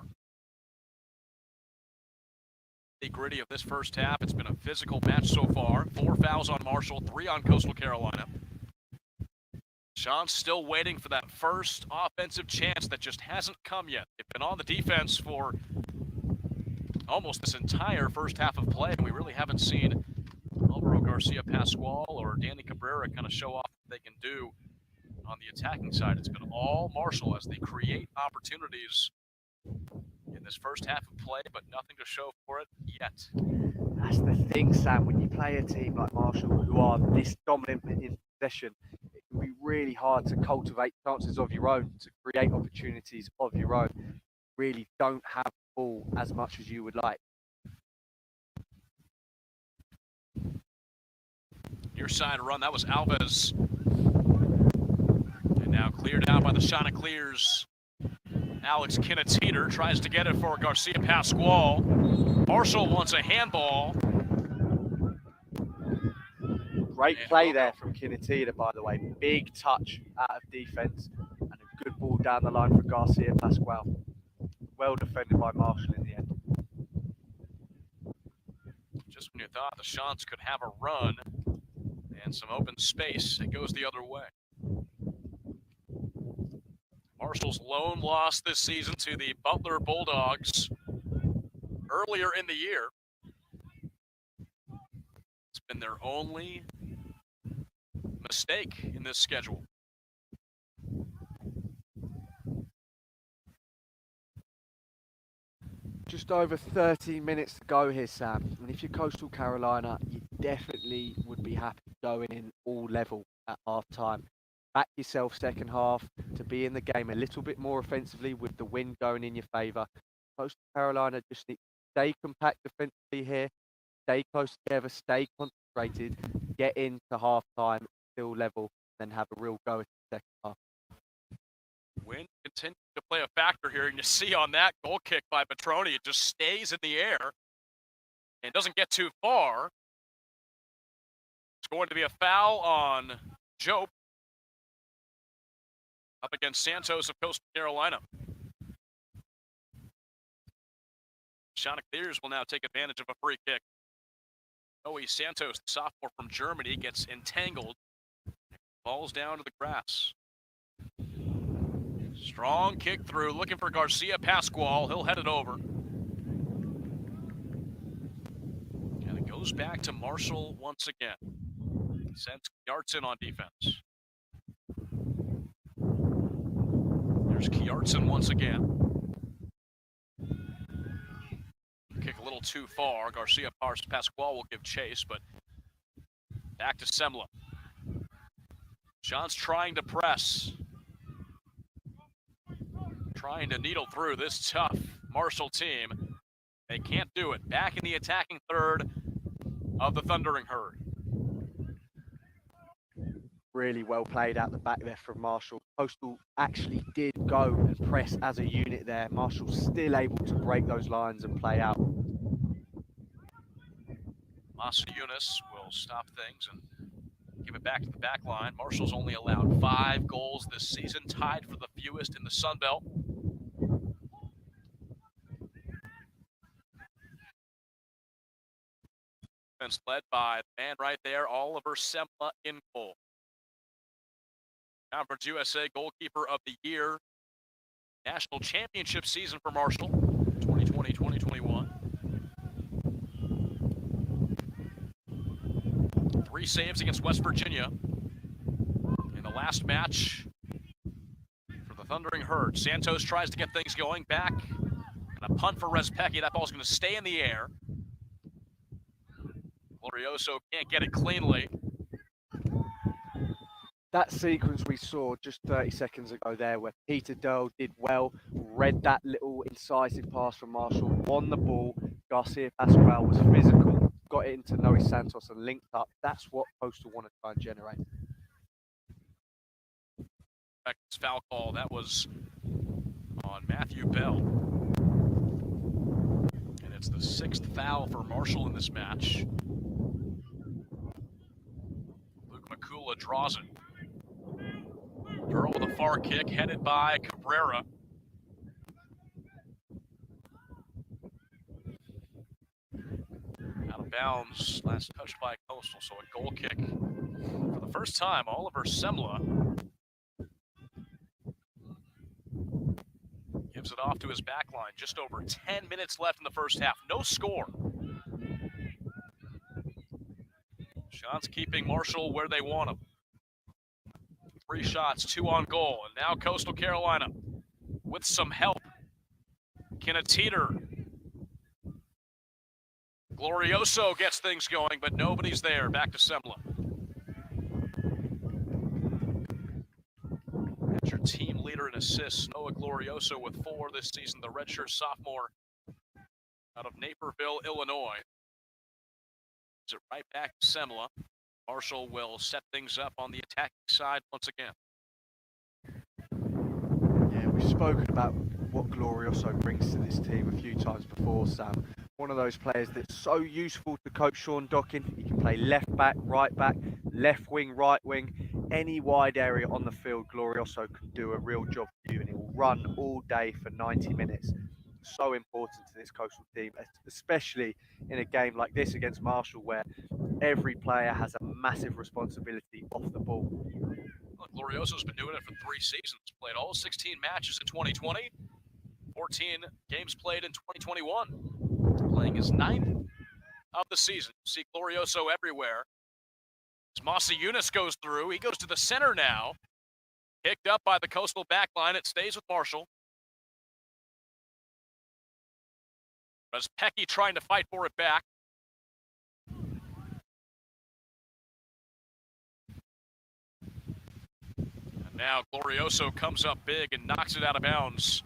The gritty of this first half, it's been a physical match so far. 4 fouls on Marshall, 3 on Coastal Carolina. Sean's still waiting for that first offensive chance that just hasn't come yet. They've been on the defense for almost this entire first half of play, and we really haven't seen Alvaro Garcia Pascual or Danny Cabrera kind of show off what they can do on the attacking side. It's been all Marshall as they create opportunities in this first half of play, but nothing to show for it yet. That's the thing, Sam. When you play a team like Marshall, who are this dominant in possession, it can be really hard to cultivate chances of your own, to create opportunities of your own. You really don't have the ball as much as you would like. Near side run, that was Alves. And now cleared out by the Chanticleers. Alex Kinneteter tries to get it for Garcia Pascual. Marshall wants a handball. Great play there from Kinneteter, by the way. Big touch out of defense and a good ball down the line for Garcia Pascual. Well defended by Marshall in the end. Just when you thought the Chants could have a run and some open space, it goes the other way. Marshall's lone loss this season to the Butler Bulldogs earlier in the year. It's been their only mistake in this schedule. Just over 13 minutes to go here, Sam. And if you're Coastal Carolina, you definitely would be happy going in all level at half time. Back yourself second half to be in the game a little bit more offensively with the wind going in your favour. Coastal Carolina just need to stay compact defensively here, stay close together, stay concentrated, get into half time, still level, then have a real go at the second half. Wind continues to play a factor here, and you see on that goal kick by Batroni, it just stays in the air and doesn't get too far. It's going to be a foul on Jope up against Santos of Coastal Carolina. Chanticleers will now take advantage of a free kick. Noe Santos, the sophomore from Germany, gets entangled, falls down to the grass. Strong kick through, looking for Garcia Pascual. He'll head it over. And it goes back to Marshall once again. Sends Kjartsen on defense. There's Kjartsen once again. Kick a little too far. Garcia Pascual will give chase, but back to Semla. John's trying to press. Trying to needle through this tough Marshall team. They can't do it. Back in the attacking third of the Thundering Herd. Really well played out the back there from Marshall. Coastal actually did go and press as a unit there. Marshall's still able to break those lines and play out. Masa Yunus will stop things and give it back to the back line. Marshall's only allowed 5 goals this season, tied for the fewest in the Sun Belt. Defense led by the man right there, Oliver Semla in goal. Conference USA Goalkeeper of the Year. National Championship season for Marshall, 2020-2021. 3 saves against West Virginia in the last match for the Thundering Herd. Santos tries to get things going back. And a punt for Respecki. That ball's going to stay in the air. Glorioso can't get it cleanly. That sequence we saw just 30 seconds ago there where Peter Durl did well, read that little incisive pass from Marshall, won the ball. Garcia Pascual was physical, got it into Noe Santos and linked up. That's what Coastal want to try and generate. Foul call. That was on Matthew Bell. And it's the 6th foul for Marshall in this match. Luke Makula draws it. Durrell with a far kick headed by Cabrera. Out of bounds, last touch by Coastal, so a goal kick. For the first time, Oliver Semla gives it off to his back line. Just over 10 minutes left in the first half. No score. Shots keeping Marshall where they want him. 3 shots, 2 on goal. And now Coastal Carolina with some help. Teeter. Glorioso gets things going, but nobody's there. Back to Semla. That's your team leader in assists. Noah Glorioso with 4 this season. The redshirt sophomore out of Naperville, Illinois. Is it right back to Semla. Marshall will set things up on the attacking side once again. Yeah, we've spoken about what Glorioso brings to this team a few times before, Sam. One of those players that's so useful to Coach Sean Dockin. He can play left back, left wing, right wing, any wide area on the field. Glorioso can do a real job for you, and he will run all day for 90 minutes. So important to this Coastal team, especially in a game like this against Marshall, where every player has a massive responsibility off the ball. Well, Glorioso's been doing it for 3 seasons. Played all 16 matches in 2020, 14 games played in 2021. Playing his 9th of the season. See Glorioso everywhere. As Mossy Eunice goes through, he goes to the center now. Picked up by the Coastal back line. It stays with Marshall. As Pecky trying to fight for it back. And now Glorioso comes up big and knocks it out of bounds.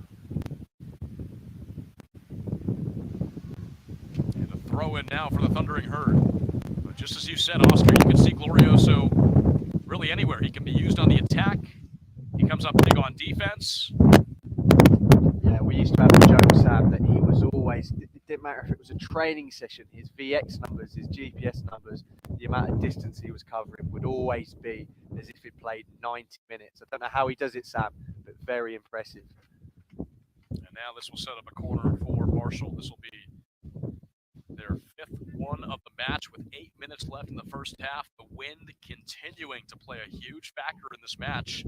And a throw in now for the Thundering Herd. But just as you said, Oscar, you can see Glorioso really anywhere. He can be used on the attack. He comes up big on defense. Yeah, we used to have a joke, Sam, that he was always, it didn't matter if it was a training session, his VX numbers, his GPS numbers, the amount of distance he was covering would always be as if he played 90 minutes. I don't know how he does it, Sam, but very impressive. And now this will set up a corner for Marshall. This will be their 5th one of the match with 8 minutes left in the first half. The wind continuing to play a huge factor in this match.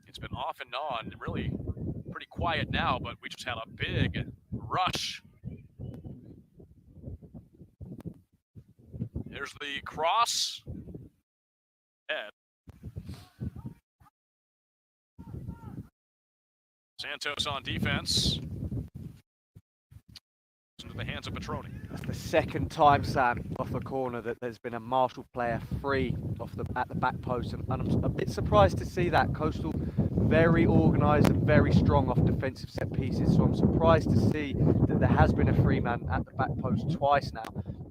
It's been off and on, really pretty quiet now, but we just had a big rush. There's the cross. Head. Santos on defense. Into the hands of Batroni. That's the second time, Sam, off the corner that there's been a Marshall player free at the back post, and I'm a bit surprised to see that. Coastal very organised and very strong off defensive set pieces, so I'm surprised to see that there has been a free man at the back post twice now.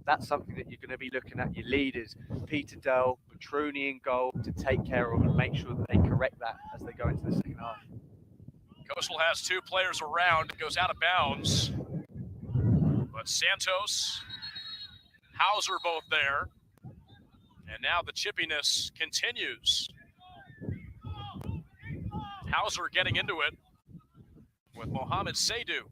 That's something that you're going to be looking at your leaders, Peter Dell, Batroni in goal, to take care of and make sure that they correct that as they go into the second half. Coastal has 2 players around. It goes out of bounds. But Santos, Hauser both there. And now the chippiness continues. Hauser getting into it with Mohamed Seydu.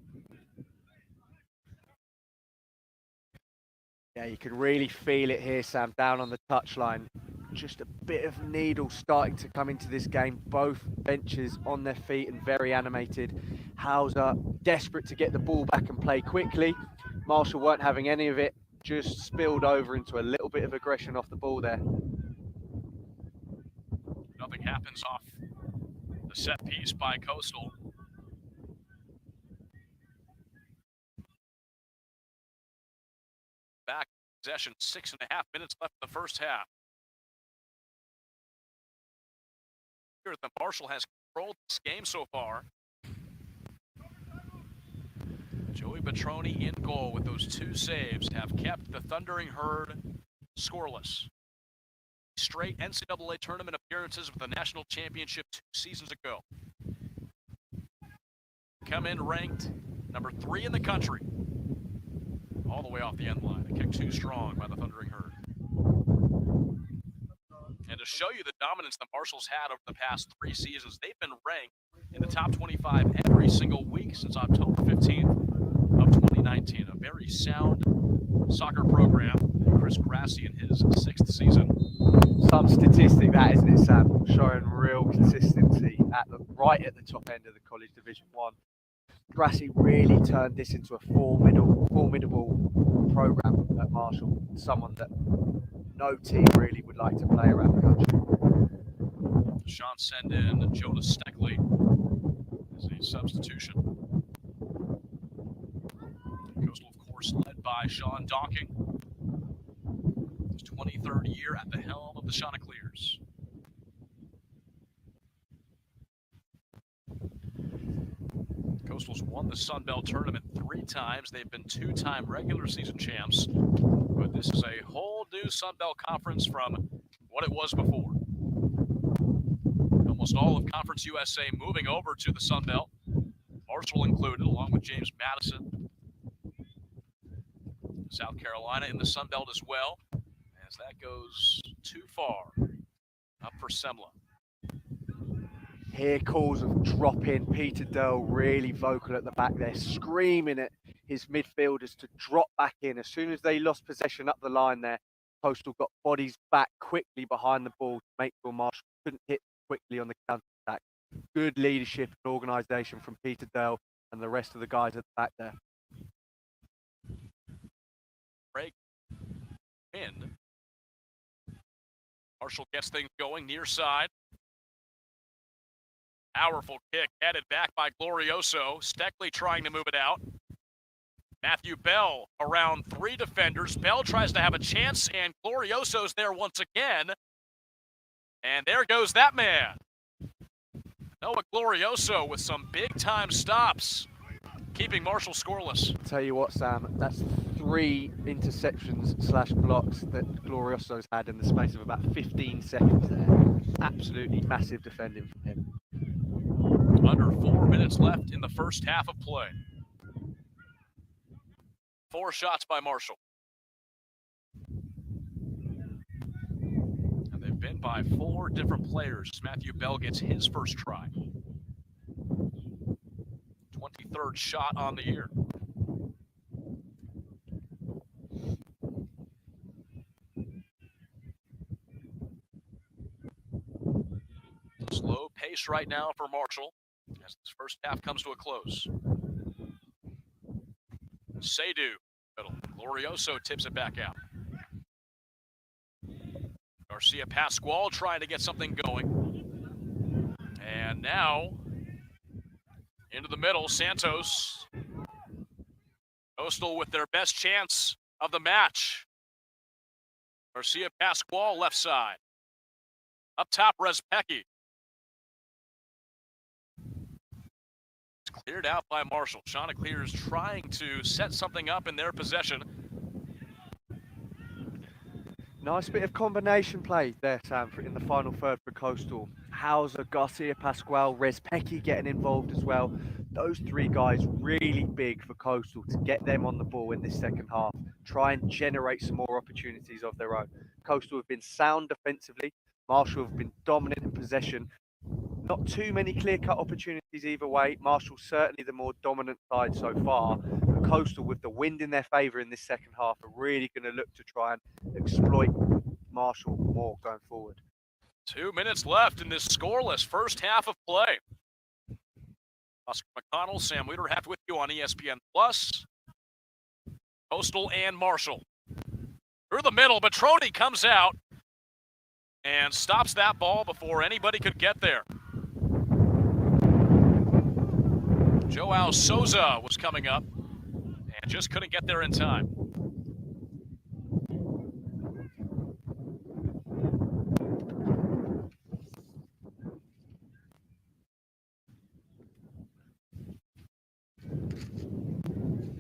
Yeah, you can really feel it here, Sam, down on the touchline. Just a bit of needle starting to come into this game. Both benches on their feet and very animated. Hauser desperate to get the ball back and play quickly. Marshall weren't having any of it, just spilled over into a little bit of aggression off the ball there. Nothing happens off the set piece by Coastal. Back possession, 6.5 minutes left in the first half. Here the Marshall has controlled this game so far. Joey Batroni in goal with those 2 saves have kept the Thundering Herd scoreless. straight NCAA tournament appearances with the national championship 2 seasons ago. Come in ranked number 3 in the country. All the way off the end line. A kick too strong by the Thundering Herd. And to show you the dominance the Marshals had over the past 3 seasons, they've been ranked in the top 25 every single week since October 15th of 2019. A very sound soccer program. Chris Grassi in his 6th season. Some statistic that, isn't it, Sam? Showing real consistency right at the top end of the College Division 1. Grassi really turned this into a formidable program at Marshall. Someone that no team really would like to play around the country. Sean send in Jonas Steckley as a substitution. Coastal, of course, led by Sean Docking. His 23rd year at the helm of the Chanticleers. Coastal's won the Sun Belt tournament 3 times. They've been 2-time regular season champs. But this is a whole new Sun Belt conference from what it was before. Almost all of Conference USA moving over to the Sun Belt. Marshall included, along with James Madison. South Carolina in the Sun Belt as well. As that goes too far. Up for Semla. Here calls of drop in. Peter Durl really vocal at the back there, screaming at his midfielders to drop back in. As soon as they lost possession up the line there, Coastal got bodies back quickly behind the ball to make sure Marshall couldn't hit quickly on the counter-attack. Good leadership and organisation from Peter Durl and the rest of the guys at the back there. Break in. Marshall gets things going near side. Powerful kick headed back by Glorioso. Steckley trying to move it out. Matthew Bell around 3 defenders. Bell tries to have a chance, and Glorioso's there once again. And there goes that man. Noah Glorioso with some big-time stops, keeping Marshall scoreless. I'll tell you what, Sam, that's 3 interceptions / blocks that Glorioso's had in the space of about 15 seconds there. Absolutely massive defending from him. Under 4 minutes left in the first half of play. 4 shots by Marshall. And they've been by 4 different players. Matthew Bell gets his first try. 23rd shot on the year. Slow pace right now for Marshall as this first half comes to a close. Seydu, middle. Glorioso tips it back out. Garcia Pascual trying to get something going. And now, into the middle, Santos. Coastal with their best chance of the match. Garcia Pascual left side. Up top, Respecki. Cleared out by Marshall. Chanticleers trying to set something up in their possession. Nice bit of combination play there, Sam, in the final third for Coastal. Hauser, Garcia Pascual, Respecki getting involved as well. Those 3 guys really big for Coastal to get them on the ball in this second half. Try and generate some more opportunities of their own. Coastal have been sound defensively. Marshall have been dominant in possession. Not too many clear-cut opportunities either way. Marshall certainly the more dominant side so far. But Coastal, with the wind in their favour in this second half, are really going to look to try and exploit Marshall more going forward. 2 minutes left in this scoreless first half of play. Oscar McConnell, Sam Weiderhaft with you on ESPN+. Coastal and Marshall. Through the middle, Batroni comes out and stops that ball before anybody could get there. Joao Souza was coming up and just couldn't get there in time.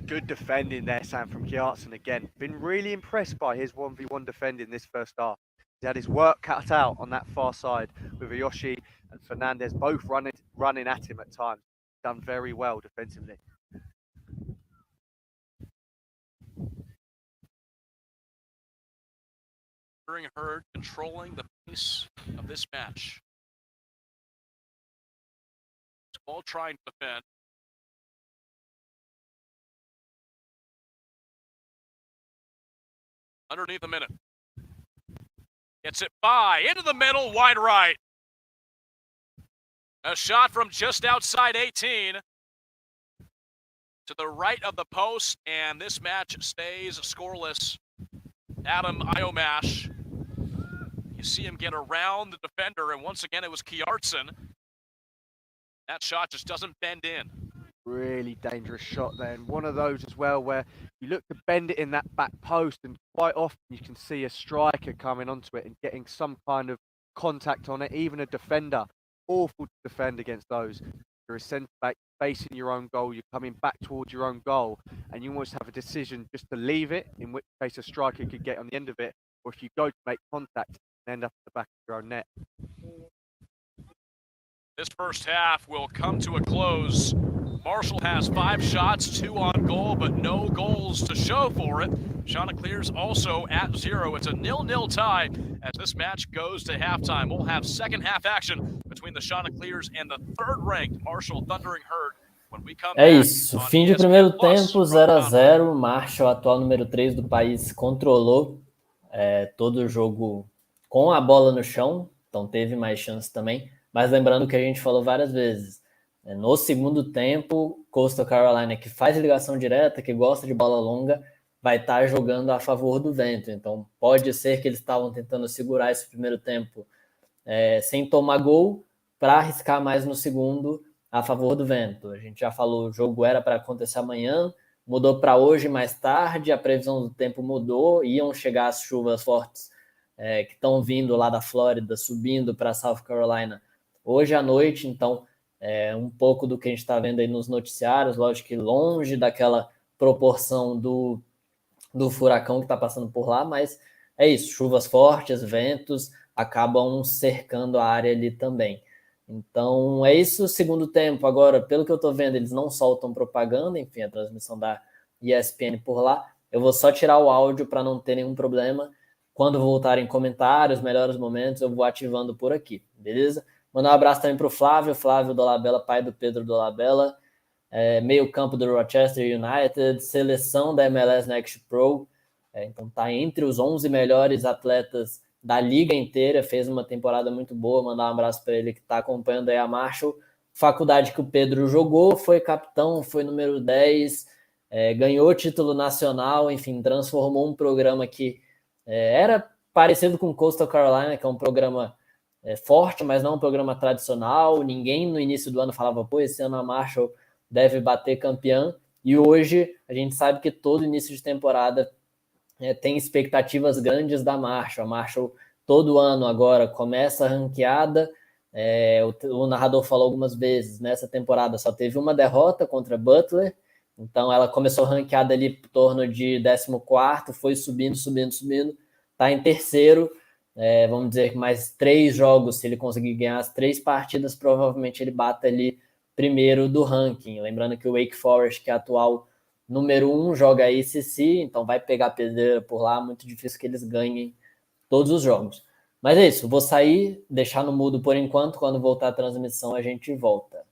Good defending there, Sam, from Kjartsen again. Been really impressed by his 1v1 defending this first half. He had his work cut out on that far side with Ajetti and Fernandez both running at him at times. Done very well defensively. Hurd controlling the pace of this match. All trying to defend. Underneath a minute. Gets it by, into the middle, wide right. A shot from just outside 18 to the right of the post, and this match stays scoreless. Adam Iomash, you see him get around the defender, and once again it was Kjartsen. That shot just doesn't bend in. Really dangerous shot there, and one of those as well where you look to bend it in that back post, and quite often you can see a striker coming onto it and getting some kind of contact on it, even a defender. Awful to defend against those. You're a centre back facing your own goal, you're coming back towards your own goal, and you almost have a decision just to leave it, in which case a striker could get on the end of it, or if you go to make contact and end up at the back of your own net. This first half will come to a close. Marshall has 5 shots, 2 on goal, but no goals to show for it. Chanticleer's also at 0. It's a 0-0 tie as this match goes to halftime. We'll have second half action between the Chanticleers and the third-ranked Marshall Thundering Herd when we come back. É isso, fim de primeiro tempo, 0-0. Marshall, atual número 3 do país, controlou todo o jogo com a bola no chão, então teve mais chance também. Mas lembrando que a gente falou várias vezes, no segundo tempo, Coastal Carolina, que faz ligação direta, que gosta de bola longa, vai estar jogando a favor do vento. Então pode ser que eles estavam tentando segurar esse primeiro tempo sem tomar gol, para arriscar mais no segundo a favor do vento. A gente já falou, o jogo era para acontecer amanhã, mudou para hoje mais tarde, a previsão do tempo mudou, iam chegar as chuvas fortes que estão vindo lá da Flórida, subindo para South Carolina hoje à noite, então um pouco do que a gente está vendo aí nos noticiários, lógico que longe daquela proporção do furacão que está passando por lá, mas é isso, chuvas fortes, ventos, acabam cercando a área ali também. Então é isso, segundo tempo. Agora, pelo que eu estou vendo, eles não soltam propaganda, enfim, a transmissão da ESPN por lá. Eu vou só tirar o áudio para não ter nenhum problema. Quando voltarem comentários, melhores momentos, eu vou ativando por aqui, beleza? Mandar um abraço também para o Flávio Dolabella, pai do Pedro Dolabella, meio campo do Rochester United, seleção da MLS Next Pro, então está entre os 11 melhores atletas da liga inteira, fez uma temporada muito boa, mandar um abraço para ele que está acompanhando aí a Marshall, faculdade que o Pedro jogou, foi capitão, foi número 10, ganhou título nacional, enfim, transformou um programa que era parecido com Coastal Carolina, que é um programa forte, mas não um programa tradicional. Ninguém no início do ano falava, pô, esse ano a Marshall deve bater campeã, e hoje a gente sabe que todo início de temporada tem expectativas grandes da Marshall. A Marshall todo ano agora começa a ranqueada, o narrador falou algumas vezes, nessa temporada só teve uma derrota contra Butler, então ela começou ranqueada ali em torno de 14º, foi subindo, está em terceiro, vamos dizer que mais 3 jogos, se ele conseguir ganhar as 3 partidas, provavelmente ele bata ali primeiro do ranking. Lembrando que o Wake Forest, que é atual número 1, joga a ACC, então vai pegar pedreira por lá, muito difícil que eles ganhem todos os jogos. Mas é isso, vou sair, deixar no mudo por enquanto, quando voltar a transmissão a gente volta.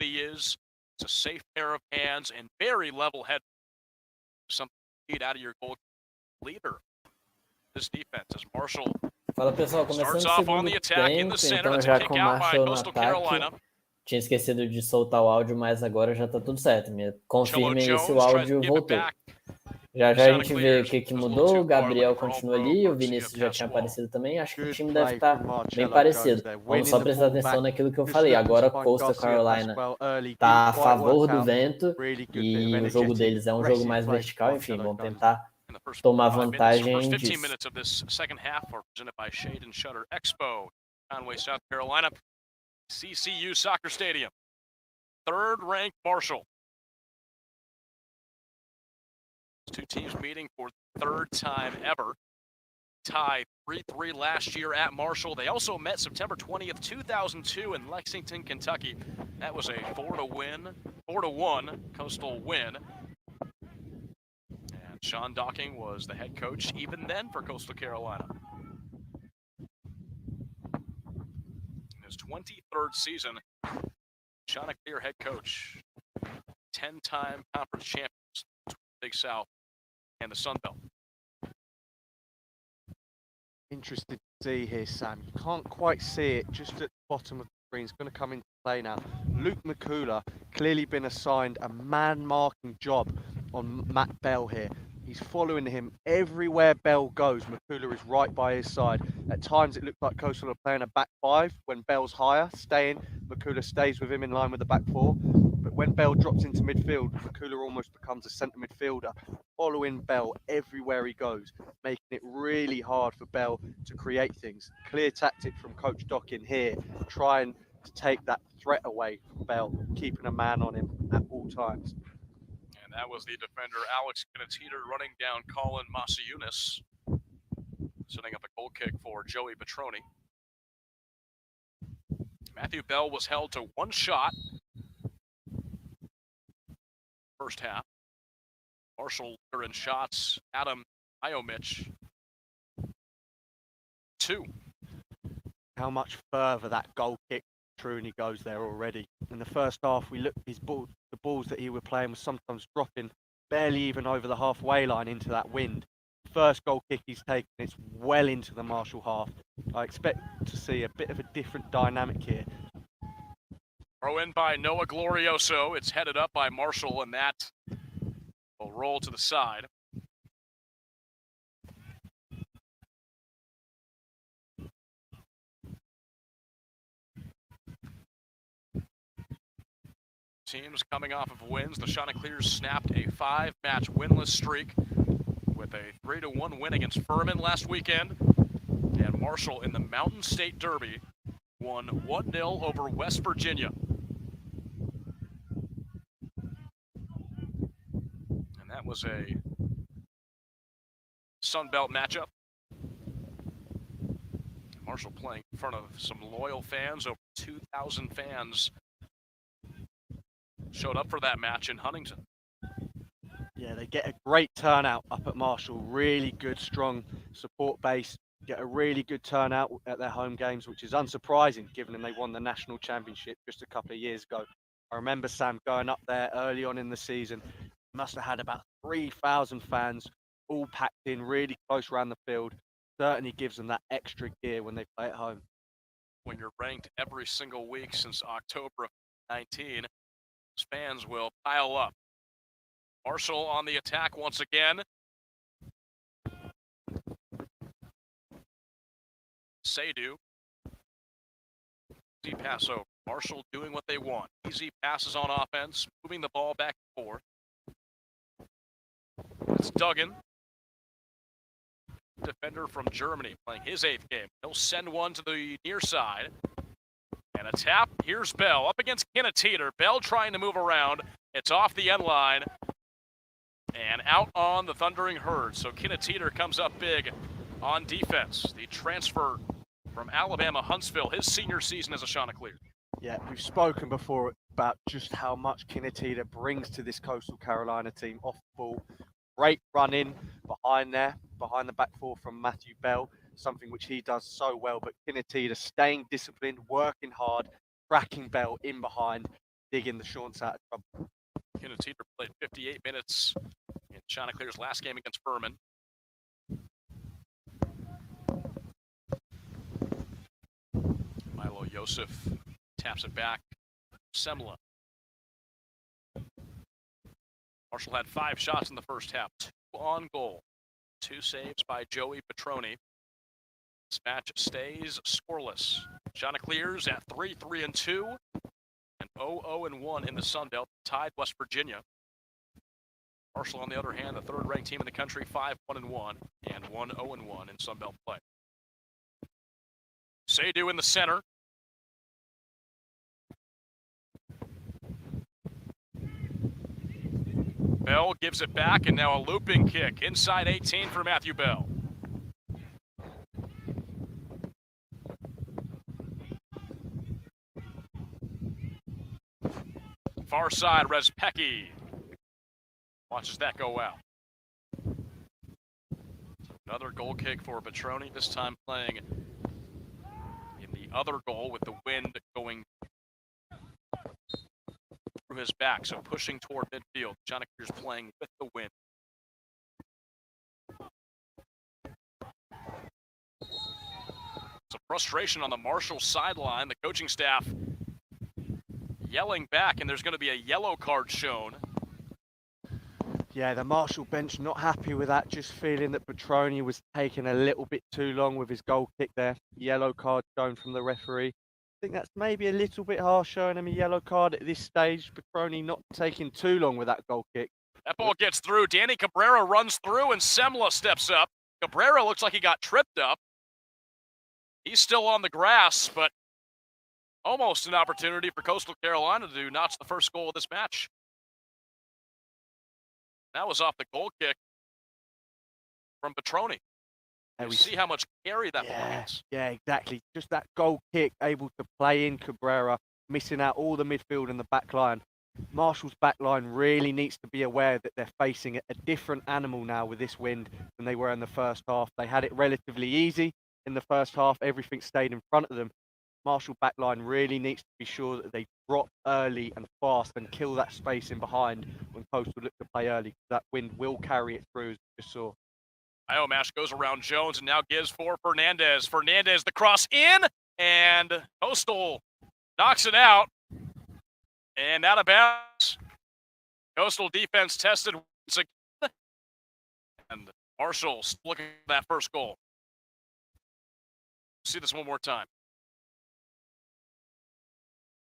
he is. It's a safe pair of hands and very level-headed. Something to eat out of your goal leader. This defense as Marshall Fala, pessoal, começando o segundo tempo, então já com o Marshall no ataque. Tinha esquecido de soltar o áudio, mas agora já tá tudo certo. Confirmem aí se o áudio voltou. Já já a gente vê o que mudou, o Gabriel continua ali, o Vinícius já tinha aparecido também, acho que o time deve estar bem parecido. Vamos só prestar atenção naquilo que eu falei, agora Coastal Carolina está a favor do vento e o jogo deles é um jogo mais vertical, enfim, vão tentar tomar vantagem disso. CCU Soccer Stadium. Third-ranked Marshall. Two teams meeting for the third time ever. Tied 3-3 last year at Marshall. They also met September 20th, 2002 in Lexington, Kentucky. That was a 4-1 Coastal win. And Sean Docking was the head coach even then for Coastal Carolina. In his 23rd season, Chanticleer head coach, 10-time conference champions, Big South and the Sun Belt. Interesting to see here, Sam. You can't quite see it just at the bottom of the screen. It's going to come into play now. Luke McCullough clearly been assigned a man-marking job on Matt Bell here. He's following him everywhere Bell goes. McCullough is right by his side. At times it looked like Coastal are playing a back five when Bell's higher, staying. McCullough stays with him in line with the back four. But when Bell drops into midfield, McCullough almost becomes a centre midfielder, following Bell everywhere he goes, making it really hard for Bell to create things. Clear tactic from Coach Docking here, trying to take that threat away from Bell, keeping a man on him at all times. And that was the defender, Alex Kinneteter, running down Colin Masayunas, setting up a goal kick for Joey Batroni. Matthew Bell was held to one shot first half. Marshall in shots, Adam Iomich, 2. How much further that goal kick Truly goes there already. In the first half, we looked the balls that he was playing was sometimes dropping barely even over the halfway line into that wind. First goal kick he's taken, it's well into the Marshall half. I expect to see a bit of a different dynamic here. Throw in by Noah Glorioso. It's headed up by Marshall, and that will roll to the side. Teams coming off of wins. The Chanticleers snapped a 5-match winless streak with a 3-1 win against Furman last weekend. And Marshall in the Mountain State Derby won 1-0 over West Virginia. And that was a Sun Belt matchup. Marshall playing in front of some loyal fans. Over 2,000 fans showed up for that match in Huntington. Yeah, they get a great turnout up at Marshall. Really good, strong support base. Get a really good turnout at their home games, which is unsurprising given they won the national championship just a couple of years ago. I remember, Sam, going up there early on in the season. Must have had about 3,000 fans, all packed in, really close around the field. Certainly gives them that extra gear when they play at home. When you're ranked every single week since October of 19, fans will pile up. Marshall on the attack once again. Seydu. Easy pass over. Marshall doing what they want. Easy passes on offense, moving the ball back and forth. It's Duggan. Defender from Germany playing his 8th game. He'll send one to the near side. And a tap. Here's Bell up against Kinneteter. Bell trying to move around. It's off the end line and out on the Thundering Herd. So Kinneteter comes up big on defense. The transfer from Alabama Huntsville, his senior season as a Chanticleer. Yeah, we've spoken before about just how much Kinneteter brings to this Coastal Carolina team off the ball. Great run in behind the back four from Matthew Bell, something which he does so well. But Kinneteter staying disciplined, working hard, cracking Bell in behind. digging the Shorts out of trouble. Teeter played 58 minutes in Chanticleer's last game against Furman. Milo Yosef taps it back. Semla. Marshall had 5 shots in the first half, 2 on goal. 2 saves by Joey Batroni. This match stays scoreless. Chanticleers at 3-3-2 and 0-0-1 in the Sun Belt, tied West Virginia. Marshall, on the other hand, the 3rd-ranked team in the country, 5-1-1 and 1-0-1 in Sun Belt play. Seydoux in the center. Bell gives it back, and now a looping kick inside 18 for Matthew Bell. Far side, Respecki watches that go out. Another goal kick for Batroni, this time playing in the other goal with the wind going through his back, so pushing toward midfield. Chanticleers playing with the wind. Some frustration on the Marshall sideline. The coaching staff yelling back, and there's going to be a yellow card shown. Yeah, the Marshall bench not happy with that, just feeling that Batroni was taking a little bit too long with his goal kick there. Yellow card shown from the referee. I think that's maybe a little bit harsh, showing him a yellow card at this stage. Batroni not taking too long with that goal kick. That ball gets through. Danny Cabrera runs through, and Semla steps up. Cabrera looks like he got tripped up. He's still on the grass, but almost an opportunity for Coastal Carolina to notch the first goal of this match. That was off the goal kick from Batroni. And we see how much carry that ball has. Yeah, exactly. Just that goal kick, able to play in Cabrera, missing out all the midfield and the back line. Marshall's back line really needs to be aware that they're facing a different animal now with this wind than they were in the first half. They had it relatively easy in the first half. Everything stayed in front of them. Marshall backline really needs to be sure that they drop early and fast and kill that space in behind when Coastal look to play early. That wind will carry it through, as you saw. Iomash goes around Jones and now gives for Fernandez. Fernandez, the cross in, and Coastal knocks it out. And out of bounds. Coastal defense tested once again. And Marshall's looking for that first goal. See this one more time.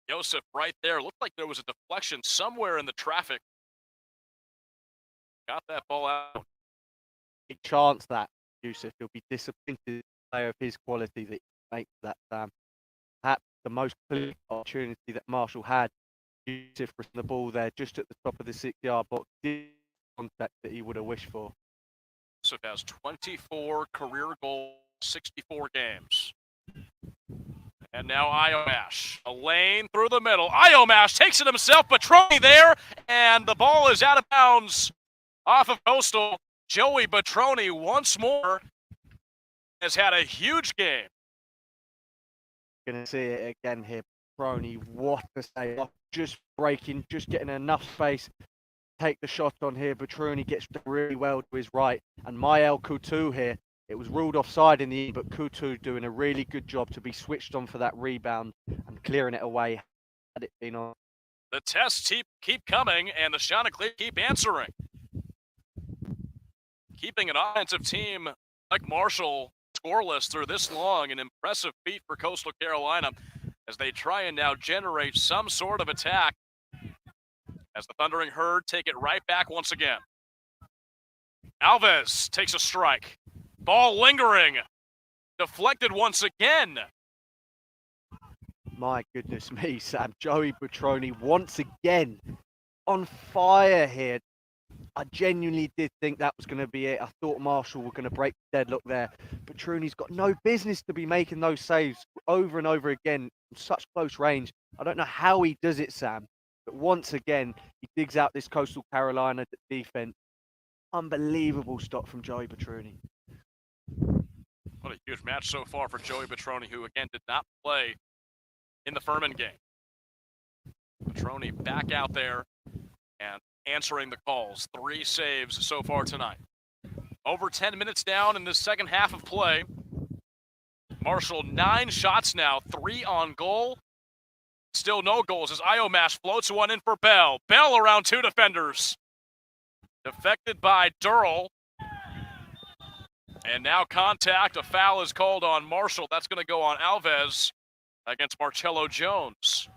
Yosef right there. Looked like there was a deflection somewhere in the traffic. Got that ball out. Big chance that Yosef. He'll be disappointed in a player of his quality that makes that perhaps the most clear opportunity that Marshall had. Yosef from the ball there just at the top of the 6-yard box. Did contact that he would have wished for. Yosef has 24 career goals, 64 games. And now Iomash, a lane through the middle. Iomash takes it himself, Batroni there, and the ball is out of bounds off of Coastal. Joey Batroni once more has had a huge game. Gonna see it again here. Batroni, what a save. Just breaking, just getting enough space. Take the shot on here. Batroni gets really well to his right. And Mael Coutu here. It was ruled offside in the end, but Coutu doing a really good job to be switched on for that rebound and clearing it away had it been on. The tests keep coming, and the Chanticleer keep answering. Keeping an offensive team like Marshall scoreless through this long, an impressive feat for Coastal Carolina as they try and now generate some sort of attack as the Thundering Herd take it right back once again. Alves takes a strike. Ball lingering. Deflected once again. My goodness me, Sam. Joey Batroni once again on fire here. I genuinely did think that was going to be it. I thought Marshall were going to break the deadlock there. Batroni's got no business to be making those saves over and over again from such close range. I don't know how he does it, Sam. But once again, he digs out this Coastal Carolina defense. Unbelievable stop from Joey Batroni. What a huge match so far for Joey Batroni, who again did not play in the Furman game. Batroni back out there and answering the calls. 3 saves so far tonight. Over 10 minutes down in the second half of play. Marshall 9 shots now, 3 on goal. Still no goals as Iomash floats one in for Bell. Bell around 2 defenders. Defected by Durrell. And now contact. A foul is called on Marshall. That's going to go on Alves against Marcello Jones.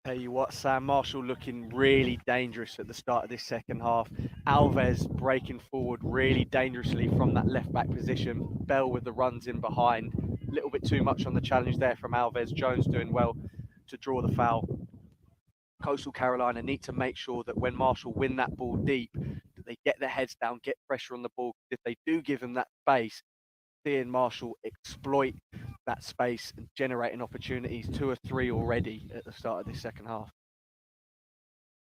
Tell you what, Sam, Marshall looking really dangerous at the start of this second half. Alves breaking forward really dangerously from that left-back position. Bell with the runs in behind. A little bit too much on the challenge there from Alves. Jones doing well to draw the foul. Coastal Carolina need to make sure that when Marshall win that ball deep, that they get their heads down, get pressure on the ball. If they do give them that space, seeing Marshall exploit that space and generating opportunities, 2 or 3 already at the start of this second half.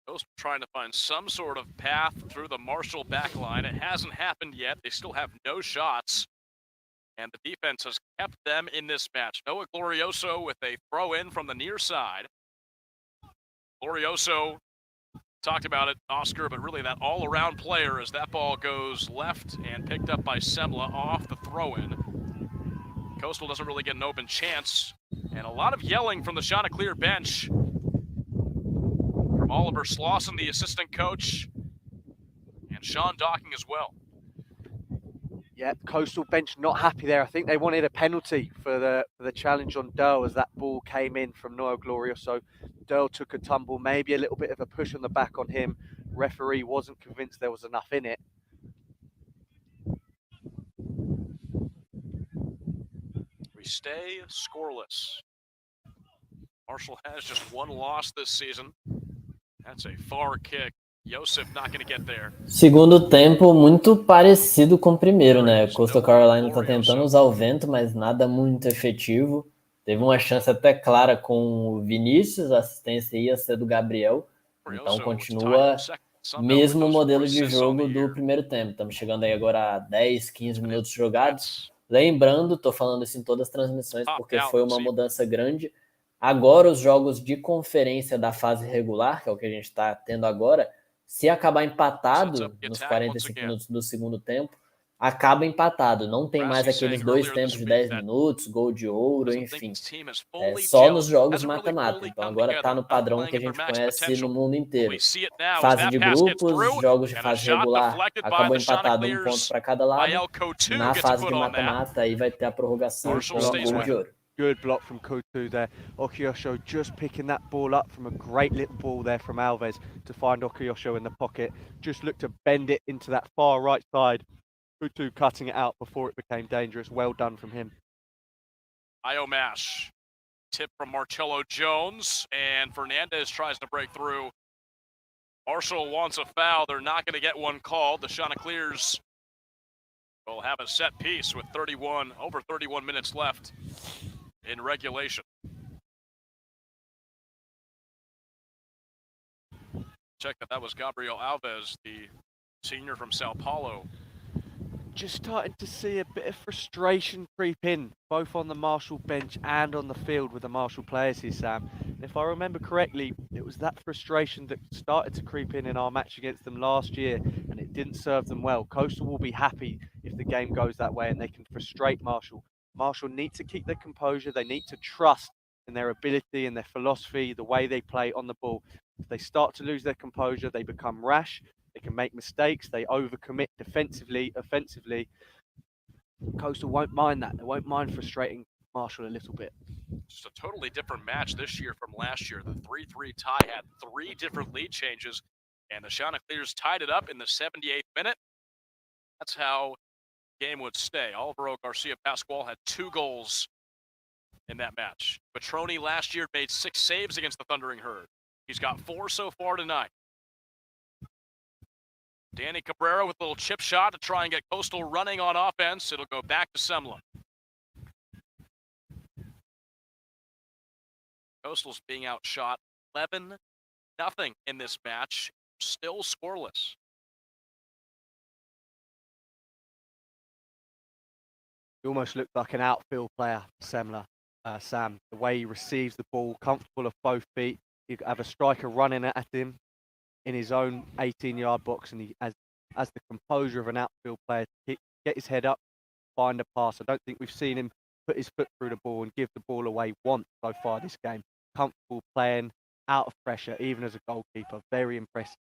Coastal trying to find some sort of path through the Marshall back line. It hasn't happened yet. They still have no shots. And the defense has kept them in this match. Noah Glorioso with a throw in from the near side. Glorioso talked about it, Oscar, but really that all-around player as that ball goes left and picked up by Semla off the throw-in. Coastal doesn't really get an open chance. And a lot of yelling from the Chanticleer bench. From Oliver Slauson, the assistant coach, and Sean Docking as well. Yeah, Coastal bench not happy there. I think they wanted a penalty for the challenge on Durrell as that ball came in from Noah Glorioso. Durrell took a tumble, maybe a little bit of a push on the back on him. Referee wasn't convinced there was enough in it. We stay scoreless. Marshall has just 1 loss this season. That's a far kick. Yosef not going to get there. Segundo tempo muito parecido com o primeiro, né? Coastal Carolina tá tentando usar o vento, mas nada muito efetivo. Teve uma chance até clara com o Vinícius, a assistência ia ser do Gabriel. Então continua mesmo modelo de jogo do primeiro tempo. Estamos chegando aí agora a 10, 15 minutos jogados. Lembrando, tô falando isso em todas as transmissões porque foi uma mudança grande. Agora os jogos de conferência da fase regular, que é o que a gente está tendo agora, se acabar empatado nos 45 minutos do segundo tempo, acaba empatado. Não tem mais aqueles 2 tempos de 10 minutos, gol de ouro, enfim. É só nos jogos mata-mata. Então agora está no padrão que a gente conhece no mundo inteiro. Fase de grupos, jogos de fase regular, acabou empatado 1 ponto para cada lado. Na fase de mata-mata, aí vai ter a prorrogação com o gol de ouro. Good block from Coutu there. Okiyosho just picking that ball up from a great little ball there from Alves to find Okiyosho in the pocket. Just looked to bend it into that far right side. Coutu cutting it out before it became dangerous. Well done from him. Iomash. Tip from Marcello Jones. And Fernandez tries to break through. Marshall wants a foul. They're not going to get one called. The Chanticleers will have a set piece with over 31 minutes left in regulation. Check that was Gabriel Alves, the senior from Sao Paulo. Just starting to see a bit of frustration creep in, both on the Marshall bench and on the field with the Marshall players here, Sam. And if I remember correctly, it was that frustration that started to creep in our match against them last year, and it didn't serve them well. Coastal will be happy if the game goes that way and they can frustrate Marshall. Marshall need to keep their composure. They need to trust in their ability and their philosophy, the way they play on the ball. If they start to lose their composure, they become rash. They can make mistakes. They overcommit defensively, offensively. Coastal won't mind that. They won't mind frustrating Marshall a little bit. Just a totally different match this year from last year. The 3-3 tie had 3 different lead changes, and the Chanticleers tied it up in the 78th minute. That's how game would stay. Alvaro Garcia Pascual had 2 goals in that match. Batroni last year made 6 saves against the Thundering Herd. He's got 4 so far tonight. Danny Cabrera with a little chip shot to try and get Coastal running on offense. It'll go back to Semla. Coastal's being outshot 11-0 in this match. Still scoreless. He almost looked like an outfield player, Semla, Sam. The way he receives the ball, comfortable of both feet, You have a striker running at him in his own 18-yard box, and he has the composure of an outfield player to get his head up, find a pass. I don't think we've seen him put his foot through the ball and give the ball away once so far this game. Comfortable playing, out of pressure, even as a goalkeeper. Very impressive.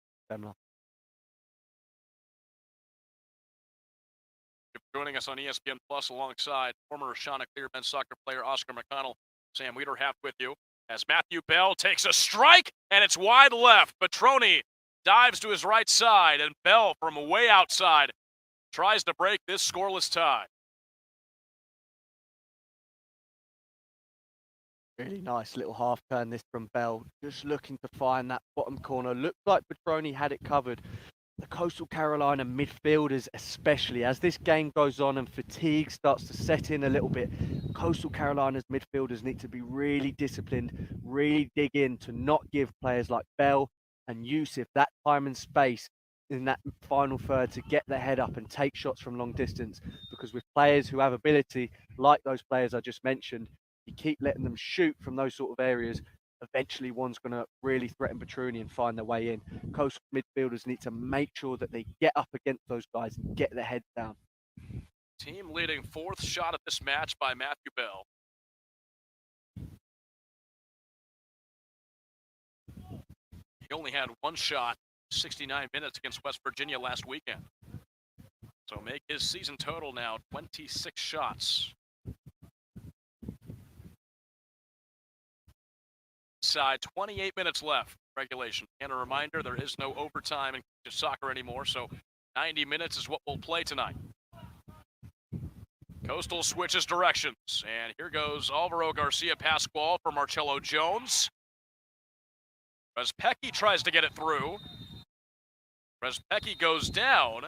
Joining us on ESPN Plus alongside former Chanticleer men's soccer player Oscar McConnell. Sam Wiederhaft with you as Matthew Bell takes a strike, and it's wide left. Batroni dives to his right side, and Bell from way outside tries to break this scoreless tie. Really nice little half turn this from Bell. Just looking to find that bottom corner. Looked like Batroni had it covered. The Coastal Carolina midfielders, especially as this game goes on and fatigue starts to set in a little bit, Coastal Carolina's midfielders need to be really disciplined, really dig in to not give players like Bell and Yosef that time and space in that final third to get their head up and take shots from long distance. Because with players who have ability, like those players I just mentioned, you keep letting them shoot from those sort of areas, eventually one's going to really threaten Batroni and find their way in. Coastal midfielders need to make sure that they get up against those guys and get their heads down. Team leading fourth shot at this match by Matthew Bell. He only had one shot, 69 minutes against West Virginia last weekend. So make his season total now 26 shots. Side, 28 minutes left, regulation. And a reminder, there is no overtime in soccer anymore, so 90 minutes is what we'll play tonight. Coastal switches directions, and here goes Alvaro Garcia Pascual for Marcelo Jones. Respecki tries to get it through. Respecki goes down.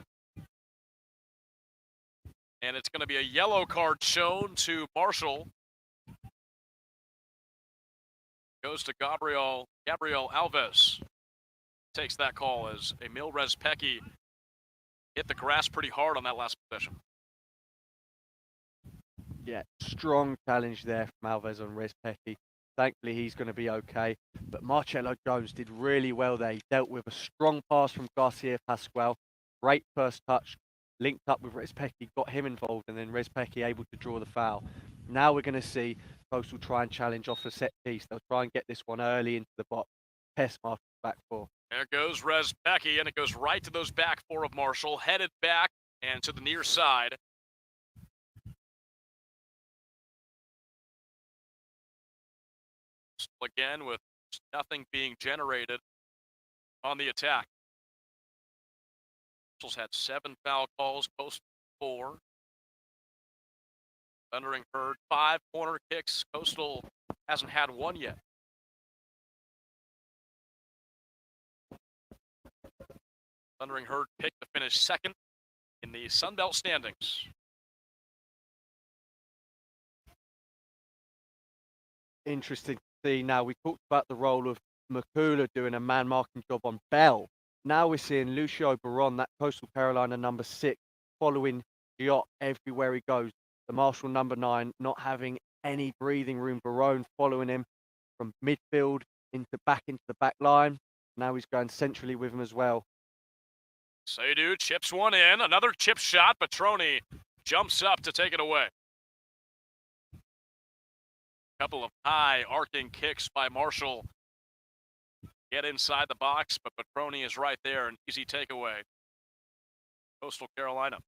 And it's going to be a yellow card shown to Marshall. Goes to Gabriel Alves. Takes that call as Emil Respecki hit the grass pretty hard on that last possession. Yeah, strong challenge there from Alves on Respecki. Thankfully, he's going to be okay. But Marcelo Jones did really well there. He dealt with a strong pass from Garcia Pascual. Great first touch. Linked up with Respecki, got him involved, and then Respecki able to draw the foul. Now we're going to see Coastal try and challenge off a set piece. They'll try and get this one early into the box. Test Marshall's back four. There goes Respecki, and it goes right to those back four of Marshall. Headed back and to the near side. Still again with nothing being generated on the attack. Marshall's had 7 foul calls, Coastal 4. Thundering Herd, 5 corner kicks. Coastal hasn't had one yet. Thundering Herd picked to finish second in the Sun Belt standings. Interesting to see now. We talked about the role of Makula doing a man-marking job on Bell. Now we're seeing Lucio Baron, that Coastal Carolina number 6, following Diop everywhere he goes. The Marshall number 9 not having any breathing room. Baron following him from midfield back into the back line. Now he's going centrally with him as well. Seydu chips one in. Another chip shot. Batroni jumps up to take it away. Couple of high arcing kicks by Marshall. Get inside the box, but Batroni is right there. An easy takeaway. Coastal Carolina.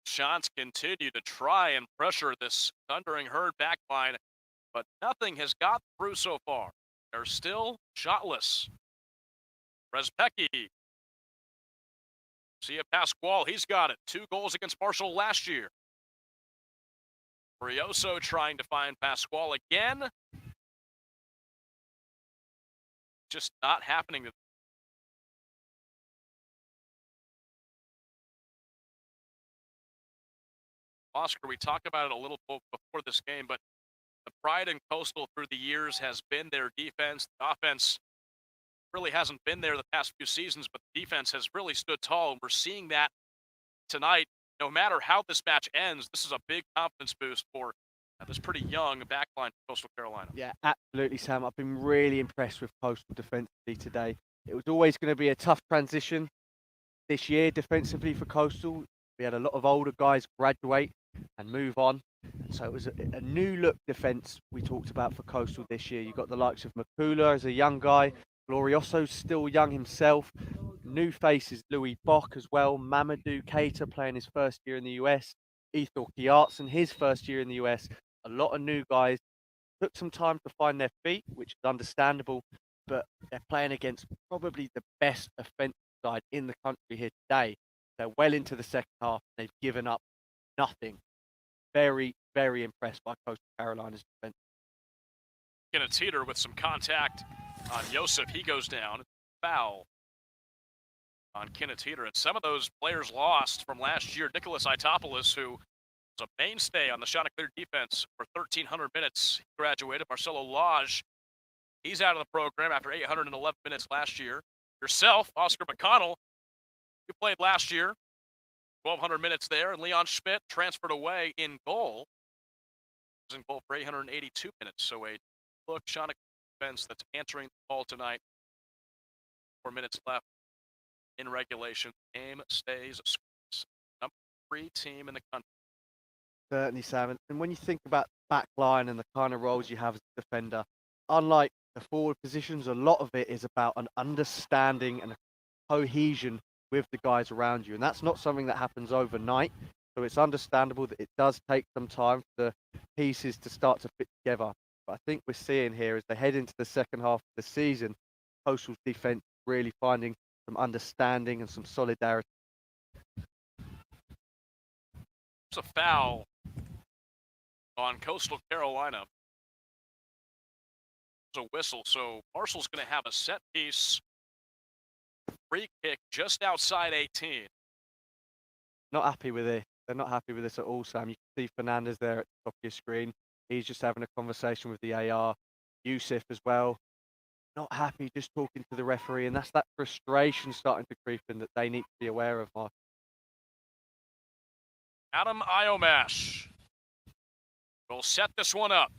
Shots continue to try and pressure this Thundering Herd back line, but nothing has got through so far. They're still shotless. Respecki. See a Pascual, he's got it. 2 goals against Marshall last year. Brioso trying to find Pascual again. Just not happening. Oscar, we talked about it a little before this game, but the pride in Coastal through the years has been their defense. The offense really hasn't been there the past few seasons, but the defense has really stood tall, and we're seeing that tonight no matter how this match ends, this is a big confidence boost for this pretty young backline for Coastal Carolina. Yeah, absolutely, Sam. I've been really impressed with Coastal defensively today. It was always going to be a tough transition this year defensively for Coastal. We had a lot of older guys graduate and move on. So it was a new look defense we talked about for Coastal this year. You got the likes of Makula as a young guy, Glorioso's still young himself. New faces, Louis Bock as well, Mamadou Keita playing his first year in the US, Ethel Kiartson his first year in the US. A lot of new guys. Took some time to find their feet, which is understandable, but they're playing against probably the best offensive side in the country here today. They're well into the second half. They've given up nothing. Very, very impressed by Coastal Carolina's defense. Gonna teeter with some contact on Yosef. He goes down. Foul on Kinneteter. And some of those players lost from last year. Nicholas Itopoulos, who was a mainstay on the Chanticleer defense for 1,300 minutes. He graduated. Marcelo Lage, he's out of the program after 811 minutes last year. Yourself, Oscar McConnell, you played last year. 1,200 minutes there. And Leon Schmidt transferred away in goal. He was in goal for 882 minutes. So a look Chanticleer defense that's answering the call tonight. 4 minutes left in regulation. Game stays scoreless. Number 3 team in the country. Certainly, Sam. And when you think about the back line and the kind of roles you have as a defender, unlike the forward positions, a lot of it is about an understanding and a cohesion with the guys around you. And that's not something that happens overnight. So it's understandable that it does take some time for the pieces to start to fit together. But I think we're seeing here as they head into the second half of the season, Coastal's defense really finding some understanding and some solidarity. It's a foul on Coastal Carolina. It's a whistle, so Marshall's going to have a set piece free kick just outside 18. Not happy with it. They're not happy with this at all, Sam. You can see Fernandez there at the top of your screen. He's just having a conversation with the AR. Yosef as well. Not happy, just talking to the referee, and that's that frustration starting to creep in that they need to be aware of, Mark. Adam Iomash will set this one up.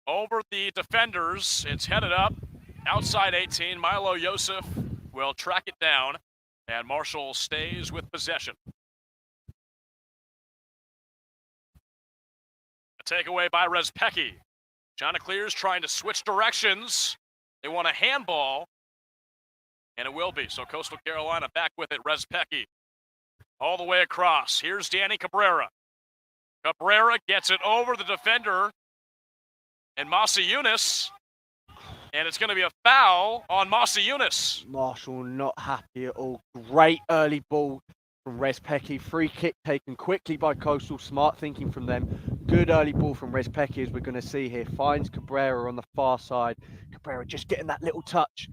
Over the defenders, it's headed up. Outside 18, Milo Yosef will track it down, and Marshall stays with possession. A takeaway by Respecki. Chanticleer's trying to switch directions. They want a handball, and it will be. So Coastal Carolina back with it. Respecki all the way across. Here's Danny Cabrera. Cabrera gets it over the defender and Masa Yunus, and it's going to be a foul on Masa Yunus. Marshall not happy at all. Great early ball from Respecki. Free kick taken quickly by Coastal. Smart thinking from them. Good early ball from Respecki, as we're going to see here. Finds Cabrera on the far side. Cabrera just getting that little touch.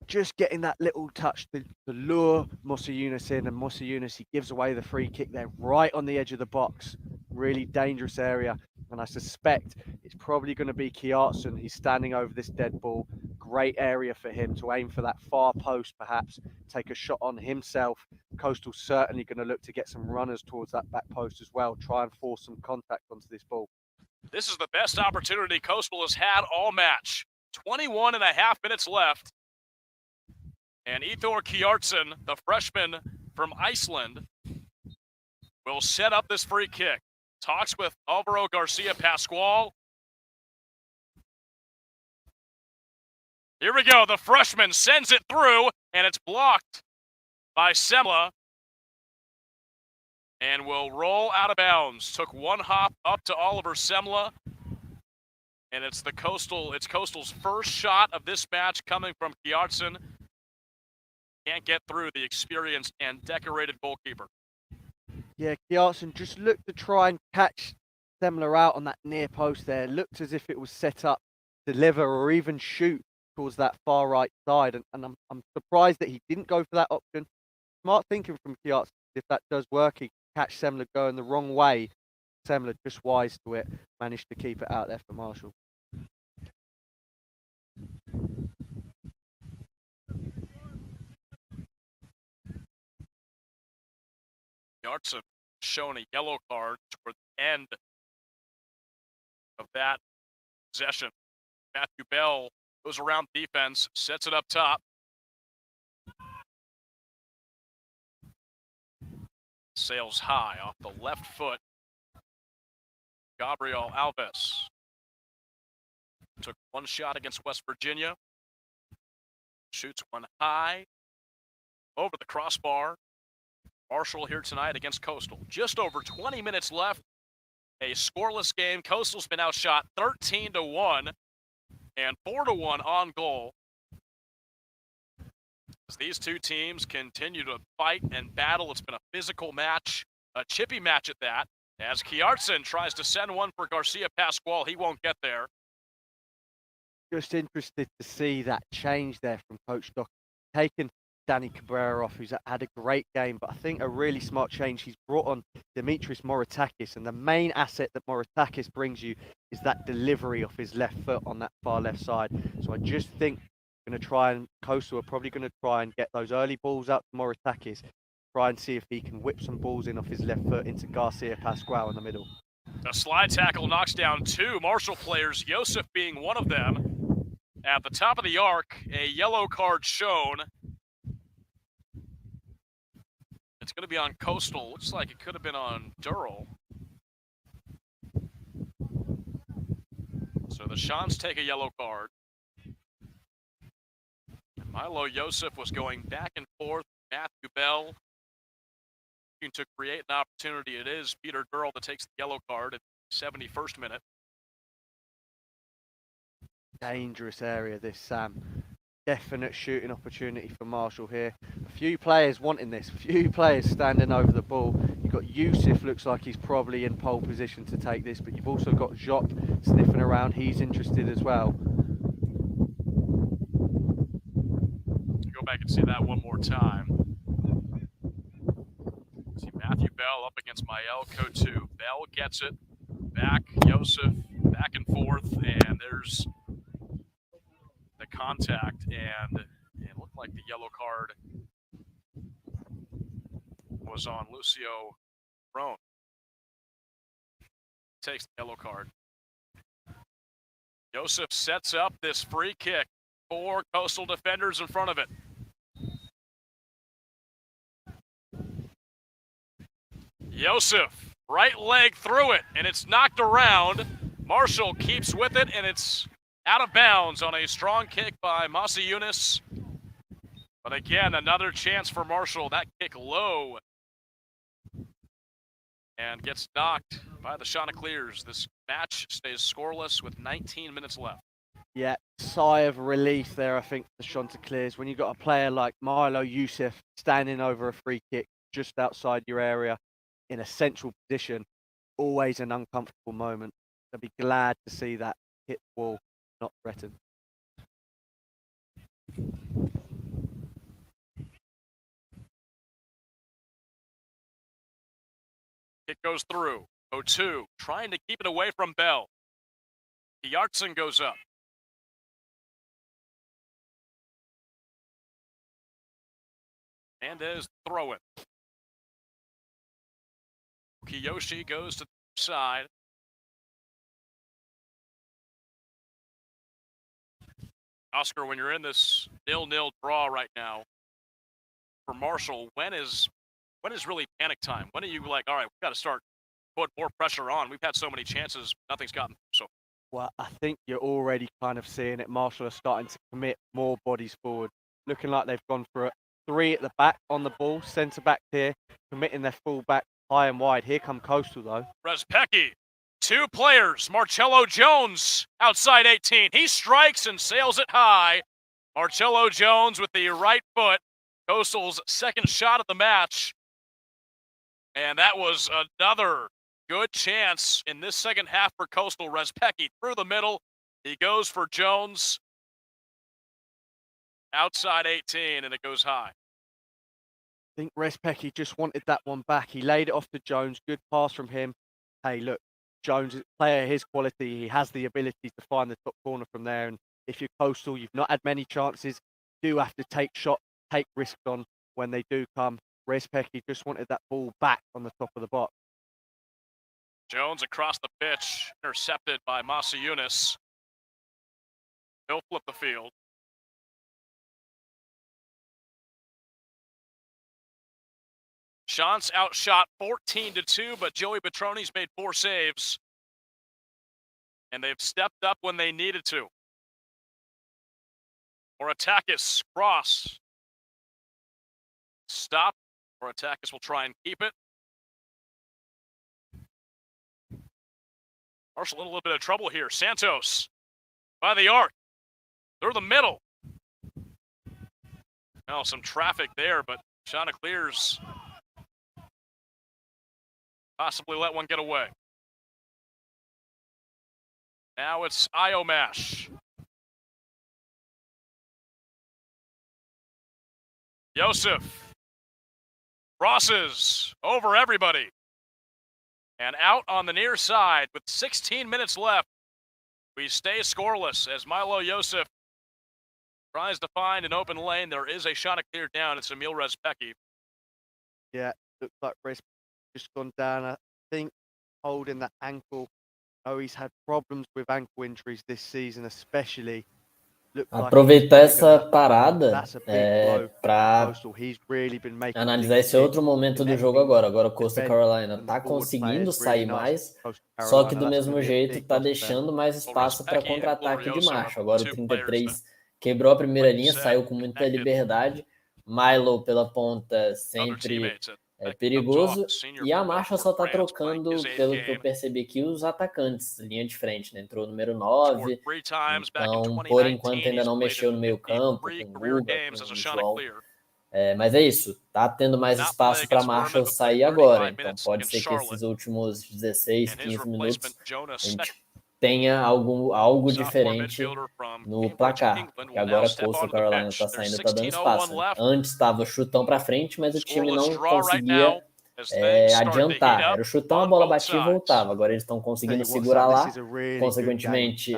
Just getting that little touch to lure Masa Yunus in, and Masa Yunus, he gives away the free kick there right on the edge of the box. Really dangerous area, and I suspect it's probably going to be Kiartson. He's standing over this dead ball. Great area for him to aim for that far post, perhaps take a shot on himself. Coastal's certainly going to look to get some runners towards that back post as well, try and force some contact onto this ball. This is the best opportunity Coastal has had all match. 21 and a half minutes left. And Ethor Kiartson, the freshman from Iceland, will set up this free kick. Talks with Alvaro Garcia Pascual. Here we go. The freshman sends it through, and it's blocked by Semla. And will roll out of bounds. Took one hop up to Oliver Semla. And it's Coastal's first shot of this match coming from Kiartson. Can't get through the experienced and decorated goalkeeper. Yeah, Kiartson just looked to try and catch Semler out on that near post there. Looked as if it was set up to deliver or even shoot towards that far right side. And I'm surprised that he didn't go for that option. Smart thinking from Kiartson. If that does work, he can catch Semler going the wrong way. Semler just wise to it, managed to keep it out there for Marshall. Yartson shown a yellow card toward the end of that possession. Matthew Bell goes around defense, sets it up top. Sails high off the left foot. Gabriel Alves took one shot against West Virginia. Shoots one high over the crossbar. Marshall here tonight against Coastal. Just over 20 minutes left. A scoreless game. Coastal's been outshot 13-1 and 4-1 on goal. As these two teams continue to fight and battle, it's been a physical match, a chippy match at that. As Kjartsen tries to send one for Garcia Pascual, he won't get there. Just interested to see that change there from Coach Doc, taking Danny Cabrera off, who's had a great game, but I think a really smart change. He's brought on Dimitris Moratakis, and the main asset that Moratakis brings you is that delivery off his left foot on that far left side. So I just think Coastal are probably going to try and get those early balls out to Moratakis, try and see if he can whip some balls in off his left foot into Garcia Pascual in the middle. A slide tackle knocks down two Marshall players, Yosef being one of them. At the top of the arc, a yellow card shown. It's going to be on Coastal. Looks like it could have been on Durrell. So the Shans take a yellow card. Milo Yosef was going back and forth. Matthew Bell to create an opportunity. It is Peter Durrell that takes the yellow card at the 71st minute. Dangerous area this, Sam. Definite shooting opportunity for Marshall here. A few players wanting this, a few players standing over the ball. You've got Yusuf, looks like he's probably in pole position to take this, but you've also got Jacques sniffing around. He's interested as well. Go back and see that one more time. See Matthew Bell up against Mael Coutu. Bell gets it. Back, Yosef, back and forth, and there's the contact, and it looked like the yellow card was on Lucio Roan. Takes the yellow card. Yosef sets up this free kick. 4 Coastal defenders in front of it. Yosef, right leg through it, and it's knocked around. Marshall keeps with it, and it's out of bounds on a strong kick by Masi Yunus. But again, another chance for Marshall. That kick low and gets knocked by the Chanticleers. This match stays scoreless with 19 minutes left. Yeah, sigh of relief there, I think, for the Chanticleers. When you've got a player like Milo Yosef standing over a free kick just outside your area in a central position, always an uncomfortable moment. I'd be glad to see that hit the wall, not threatened. Kick goes through. O2 trying to keep it away from Bell. Kjartsen goes up. Mendez throw it. Kiyoshi goes to the side. Oscar, when you're in this 0-0 draw right now for Marshall, when is really panic time? When are you like, all right, we've got to start putting more pressure on? We've had so many chances, nothing's gotten so. Well, I think you're already kind of seeing it. Marshall are starting to commit more bodies forward. Looking like they've gone for 3 at the back on the ball, centre back here, committing their full back high and wide. Here come Coastal though. Rezpecki, 2 players. Marcello Jones outside 18. He strikes and sails it high. Marcello Jones with the right foot. Coastal's second shot of the match. And that was another good chance in this second half for Coastal. Rezpecki through the middle. He goes for Jones. Outside 18, and it goes high. I think Rezpecki just wanted that one back. He laid it off to Jones. Good pass from him. Hey, look, Jones is a player his quality. He has the ability to find the top corner from there. And if you're Coastal, you've not had many chances. You do have to take shots, take risks on when they do come. Respecki just wanted that ball back on the top of the box. Jones across the pitch, intercepted by Masa Yunus. He'll flip the field. Shantz outshot 14-2, but Joey Batroni's made 4 saves. And they've stepped up when they needed to. Oratakis, cross. Stop. Oratakis will try and keep it. Marshall in a little bit of trouble here. Santos by the arc. Through the middle. Now some traffic there, but Chanticleers possibly let one get away. Now it's Iomash. Yosef crosses over everybody. And out on the near side with 16 minutes left. We stay scoreless as Milo Yosef tries to find an open lane. There is a Chanticleer down. It's Emil Respecki. Yeah, looks like Respecki just gone down. I think holding that ankle. Oh, he's had problems with ankle injuries this season, especially. Aproveitar essa parada para analisar esse outro momento do jogo agora. Agora o Coastal Carolina está conseguindo sair mais, só que do mesmo jeito está deixando mais espaço para contra-ataque de Marshall. Agora o 33 quebrou a primeira linha, saiu com muita liberdade. Milo pela ponta sempre perigoso. E a Marshall só está trocando, pelo que eu percebi aqui, os atacantes, linha de frente, né? Entrou o número 9, então por enquanto ainda não mexeu no meio campo, com o Guga, com o João. Mas é isso, tá tendo mais espaço para a Marshall sair agora, então pode ser que esses últimos 16, 15 minutos a gente tenha algo diferente no placar, porque agora a Coastal Carolina está saindo, está dando espaço. Antes estava chutão para frente, mas o time não conseguia adiantar. Era o chutão, a bola batia e voltava. Agora eles estão conseguindo segurar lá, consequentemente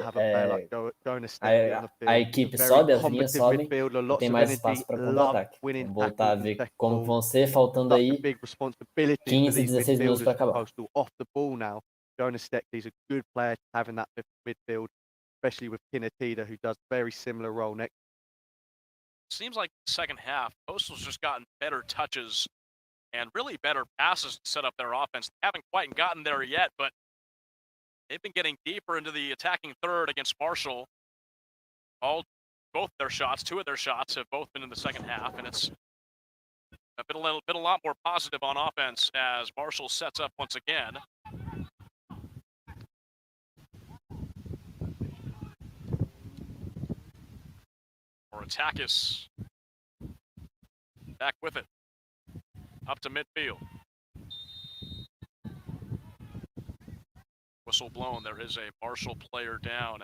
a equipe sobe, as linhas sobem e tem mais espaço para contra-ataque. Vamos voltar a ver como vão ser, faltando aí 15, 16 minutos para acabar. Jonas Steckley's a good player having that midfield, especially with Kinatida, who does a very similar role next. Seems like the second half, Coastal's just gotten better touches and really better passes to set up their offense. They haven't quite gotten there yet, but they've been getting deeper into the attacking third against Marshall. Both their shots, 2 of their shots have both been in the second half, and it's been a lot more positive on offense as Marshall sets up once again. Oratakis back with it, up to midfield. Whistle blown. There is a Marshall player down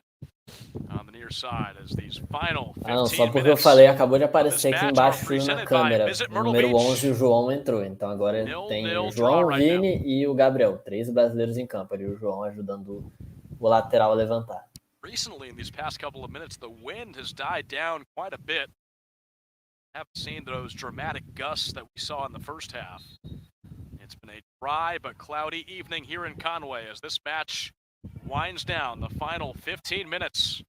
on the near side as these final 15 só porque eu falei, acabou de aparecer aqui embaixo na câmera. O número 11, o João entrou. Então agora tem o João, o Vini e o Gabriel. 3 brasileiros em campo. Ali o João ajudando o lateral a levantar. Recently, in these past couple of minutes, the wind has died down quite a bit. Haven't seen those dramatic gusts that we saw in the first half. It's been a dry but cloudy evening here in Conway as this match winds down the final 15 minutes.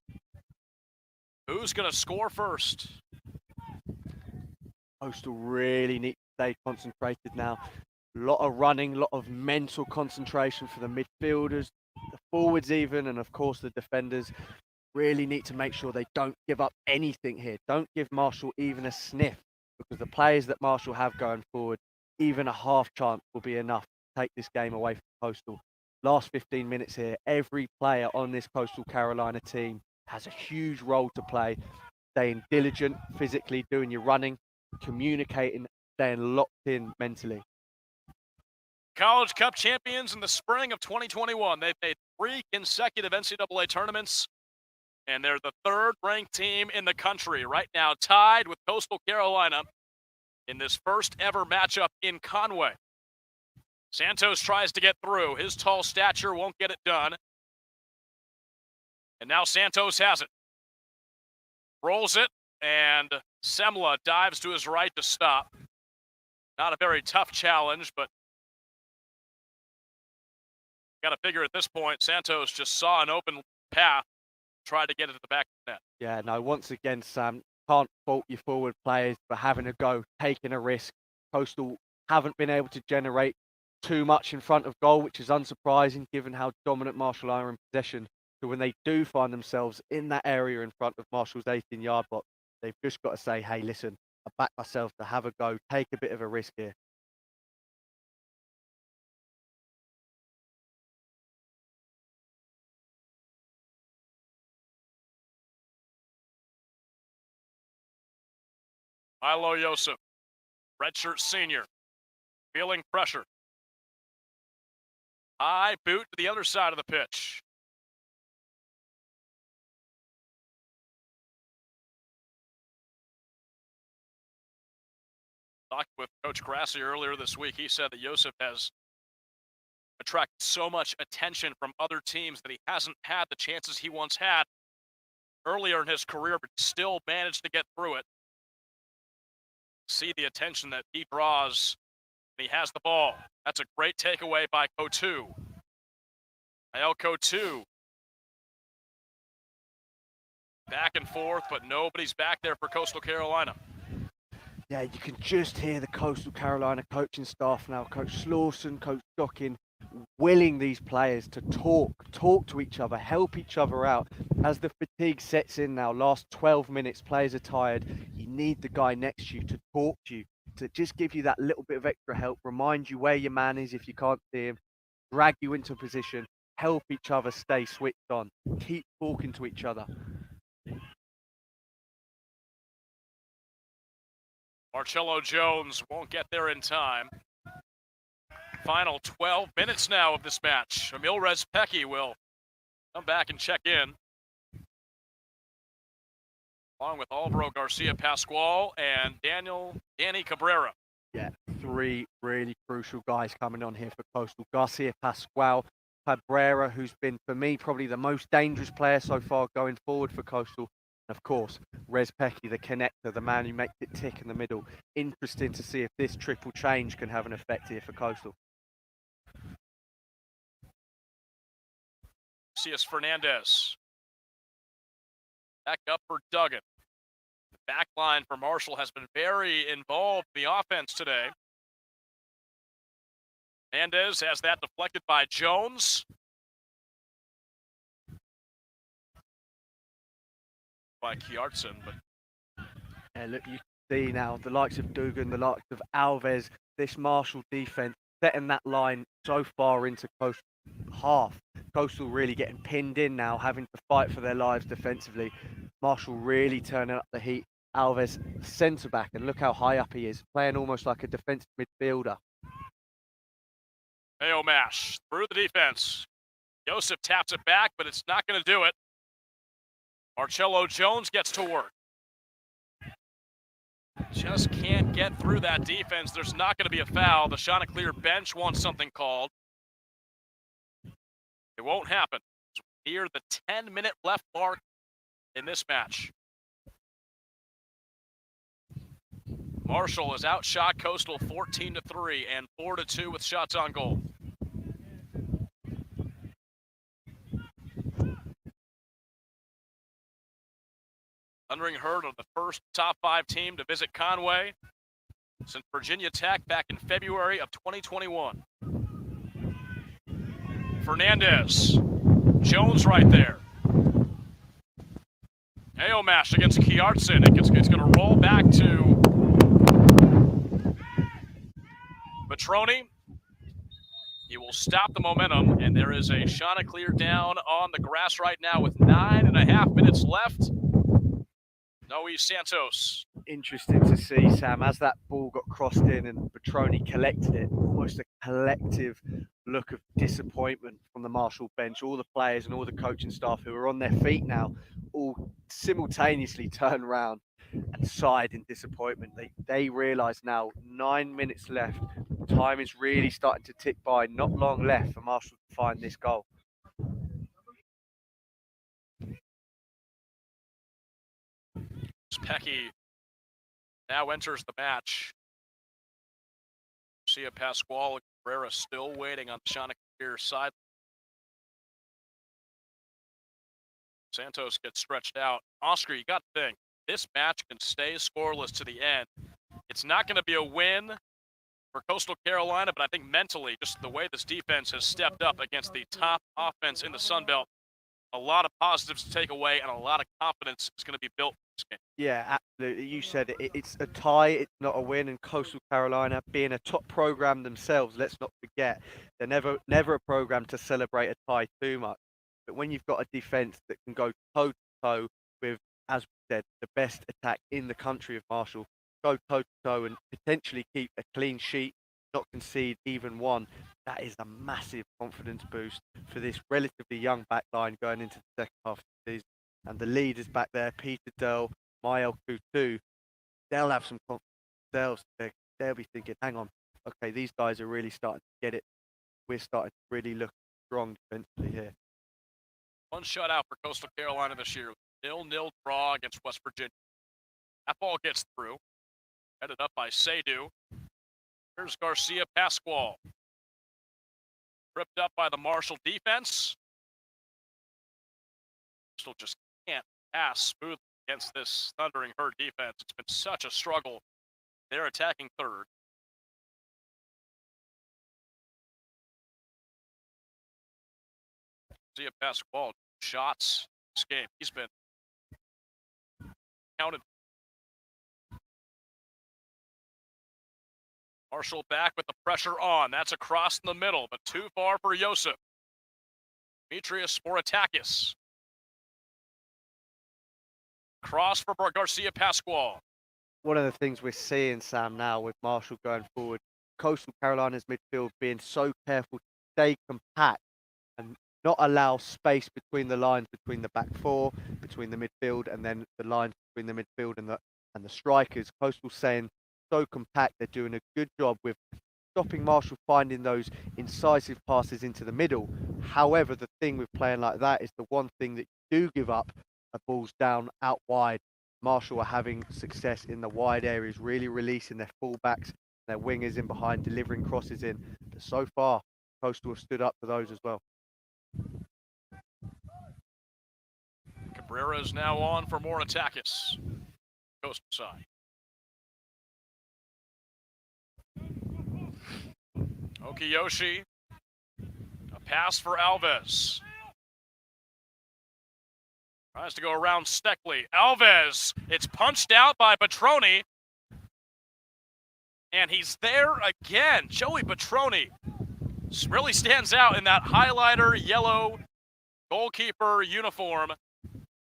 Who's going to score first? Coastal really need to stay concentrated now. A lot of running, a lot of mental concentration for the midfielders, the forwards even, and of course the defenders really need to make sure they don't give up anything here. Don't give Marshall even a sniff, because the players that Marshall have going forward, even a half chance will be enough to take this game away from Coastal. Last 15 minutes here, every player on this Coastal Carolina team has a huge role to play. Staying diligent, physically doing your running, communicating, staying locked in mentally. College Cup champions in the spring of 2021. They've made 3 consecutive NCAA tournaments, and they're the 3rd ranked team in the country right now, tied with Coastal Carolina in this first ever matchup in Conway. Santos tries to get through. His tall stature won't get it done. And now Santos has it. Rolls it, and Semla dives to his right to stop. Not a very tough challenge, but got to figure at this point, Santos just saw an open path, tried to get it to the back of the net. Yeah, no, once again, Sam, can't fault your forward players for having a go, taking a risk. Coastal haven't been able to generate too much in front of goal, which is unsurprising given how dominant Marshall are in possession. So when they do find themselves in that area in front of Marshall's 18-yard box, they've just got to say, hey, listen, I back myself to have a go, take a bit of a risk here. Milo Yosef, redshirt senior, feeling pressure. High boot to the other side of the pitch. Talked with Coach Grassi earlier this week. He said that Yosef has attracted so much attention from other teams that he hasn't had the chances he once had earlier in his career, but still managed to get through it. See the attention that he draws when he has the ball. That's a great takeaway by Cotu. Mael Cotu. Back and forth, but nobody's back there for Coastal Carolina. Yeah, you can just hear the Coastal Carolina coaching staff now. Coach Slauson, Coach Dockin, willing these players to talk to each other, help each other out. As the fatigue sets in now, last 12 minutes, players are tired. You need the guy next to you to talk to you, to just give you that little bit of extra help, remind you where your man is if you can't see him, drag you into position, help each other stay switched on, keep talking to each other. Marcello Jones won't get there in time. Final 12 minutes now of this match. Emil Rezpecki will come back and check in, along with Alvaro Garcia Pascual and Danny Cabrera. Yeah, three really crucial guys coming on here for Coastal. Garcia Pascual, Cabrera, who's been, for me, probably the most dangerous player so far going forward for Coastal. And of course, Rezpecki, the connector, the man who makes it tick in the middle. Interesting to see if this triple change can have an effect here for Coastal. Cias Fernandez. Back up for Duggan. The back line for Marshall has been very involved in the offense today. Fernandez has that deflected by Jones. By Kjartsen, but yeah, look, you see now the likes of Dugan, the likes of Alves, this Marshall defense setting that line so far into Coastal half. Coastal really getting pinned in now, having to fight for their lives defensively. Marshall really turning up the heat. Alves, centre back, and look how high up he is, playing almost like a defensive midfielder. Mash through the defense. Yosef taps it back, but it's not going to do it. Marcello Jones gets to work. Just can't get through that defense. There's not going to be a foul. The Chanticleer bench wants something called. It won't happen. It's near the 10-minute left mark in this match. Marshall has outshot Coastal 14-3 and 4-2 with shots on goal. Thundering Herd are the first top 5 team to visit Conway since Virginia Tech back in February of 2021. Fernandez. Jones right there. Mash against Kjartsen. It's going to roll back to Batroni. He will stop the momentum, and there is a Chanticleer down on the grass right now with 9.5 minutes left. Noe Santos. Interesting to see, Sam, as that ball got crossed in and Batroni collected it, almost a collective look of disappointment from the Marshall bench. All the players and all the coaching staff who are on their feet now all simultaneously turn around and sighed in disappointment. They realise now 9 minutes left. Time is really starting to tick by. Not long left for Marshall to find this goal. Pecky now enters the match. Garcia Pascual and Cabrera still waiting on the Chanticleer side. Santos gets stretched out. Oscar, you got to think, this match can stay scoreless to the end. It's not going to be a win for Coastal Carolina, but I think mentally, just the way this defense has stepped up against the top offense in the Sun Belt, a lot of positives to take away and a lot of confidence is going to be built in this game. Yeah, absolutely. You said it. It's a tie. It's not a win. And Coastal Carolina, being a top program themselves, let's not forget, they're never a program to celebrate a tie too much. But when you've got a defense that can go toe-to-toe with, as we said, the best attack in the country of Marshall, go toe-to-toe and potentially keep a clean sheet, not concede even one, that is a massive confidence boost for this relatively young back line going into the second half of the season. And the leaders back there, Peter Dell, Milo Yosef, they'll have some confidence. They'll be thinking, hang on, okay, these guys are really starting to get it. We're starting to really look strong defensively here. One shutout for Coastal Carolina this year. 0-0 draw against West Virginia. That ball gets through. Headed up by Seydu. Here's Garcia Pascual. Tripped up by the Marshall defense. Still just can't pass smoothly against this Thundering Herd defense. It's been such a struggle. They're attacking third. Garcia Pascual shots this game. He's been counted. Marshall back with the pressure on. That's across in the middle, but too far for Yosef. Demetrius Sporatakis. Cross for Garcia Pascual. One of the things we're seeing, Sam, now with Marshall going forward, Coastal Carolina's midfield being so careful to stay compact and not allow space between the lines, between the back four, between the midfield, and then the lines between the midfield and the strikers. Coastal saying so compact, they're doing a good job with stopping Marshall finding those incisive passes into the middle. However, the thing with playing like that is the one thing that you do give up are balls down out wide. Marshall are having success in the wide areas, really releasing their fullbacks, their wingers in behind, delivering crosses in. But so far, Coastal have stood up for those as well. Cabrera is now on for Sporatakis. Coastal side. Okiyoshi. A pass for Alves. Tries to go around Steckley. Alves. It's punched out by Batroni. And he's there again. Joey Batroni really stands out in that highlighter yellow goalkeeper uniform.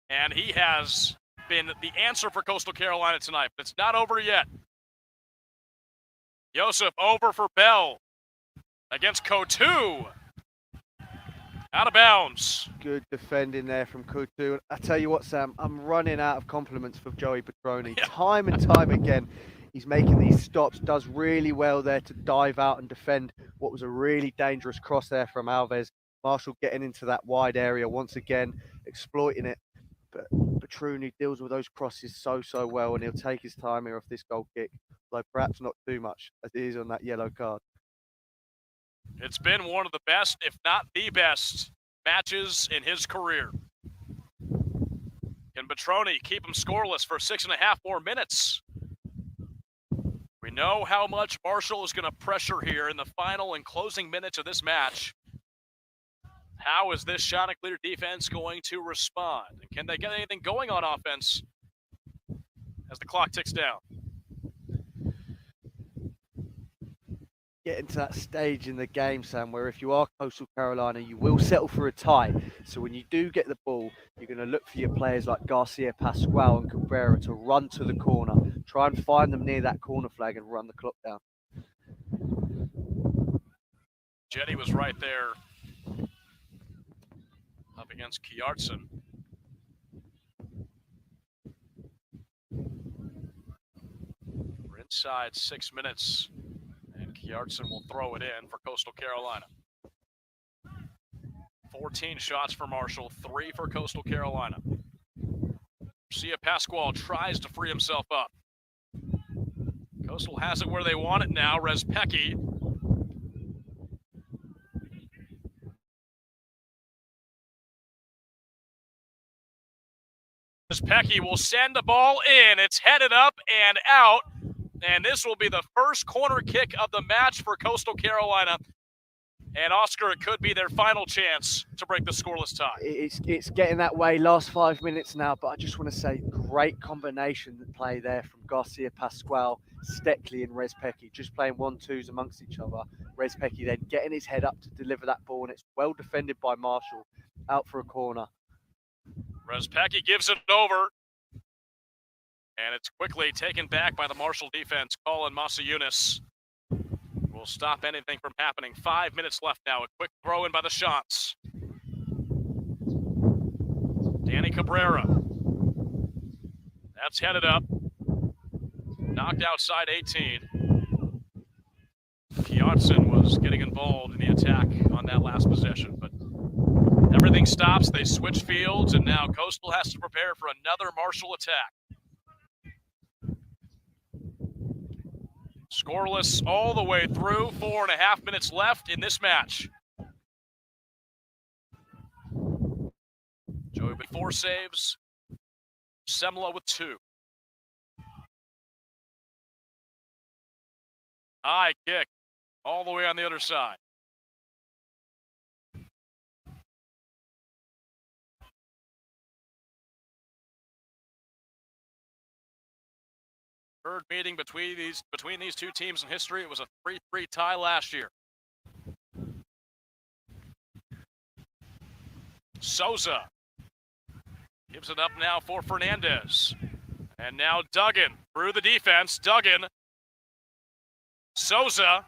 And he has been the answer for Coastal Carolina tonight. But it's not over yet. Yosef over for Bell against Coutu. Out of bounds. Good defending there from Coutu. I tell you what, Sam, I'm running out of compliments for Joey Batroni. Yeah. Time and time again, he's making these stops, does really well there to dive out and defend what was a really dangerous cross there from Alves. Marshall getting into that wide area once again, exploiting it. But Batroni deals with those crosses so well, and he'll take his time here off this goal kick, though perhaps not too much, as it is on that yellow card. It's been one of the best, if not the best, matches in his career. Can Batroni keep him scoreless for 6.5 more minutes? We know how much Marshall is going to pressure here in the final and closing minutes of this match. How is this Chanticleer defense going to respond? And can they get anything going on offense as the clock ticks down? Getting to that stage in the game, Sam, where if you are Coastal Carolina, you will settle for a tie. So when you do get the ball, you're going to look for your players like Garcia Pascual and Cabrera to run to the corner, try and find them near that corner flag and run the clock down. Ajetti was right there up against Kjartsen. We're inside 6 minutes. Kjartsen will throw it in for Coastal Carolina. 14 shots for Marshall, 3 for Coastal Carolina. Garcia Pascual tries to free himself up. Coastal has it where they want it now. Respecki Pecky will send the ball in. It's headed up and out. And this will be the first corner kick of the match for Coastal Carolina. And Oscar, it could be their final chance to break the scoreless tie. It's getting that way. Last 5 minutes now, but I just want to say great combination that play there from Garcia Pascual, Steckley and Rez Pecky, just playing 1-2s amongst each other. Rez Pecky then getting his head up to deliver that ball, and it's well defended by Marshall, out for a corner. Rez Pecky gives it over, and it's quickly taken back by the Marshall defense. Colin Masayunis will stop anything from happening. 5 minutes left now. A quick throw in by the Shots. Danny Cabrera. That's headed up. Knocked outside 18. Kjotson was getting involved in the attack on that last possession, but everything stops. They switch fields, and now Coastal has to prepare for another Marshall attack. Scoreless all the way through. 4.5 minutes left in this match. Joey with 4 saves. Semla with 2. High kick all the way on the other side. Third meeting between these two teams in history. It was a 3-3 tie last year. Souza gives it up now for Fernandez. And now Duggan through the defense. Duggan. Souza.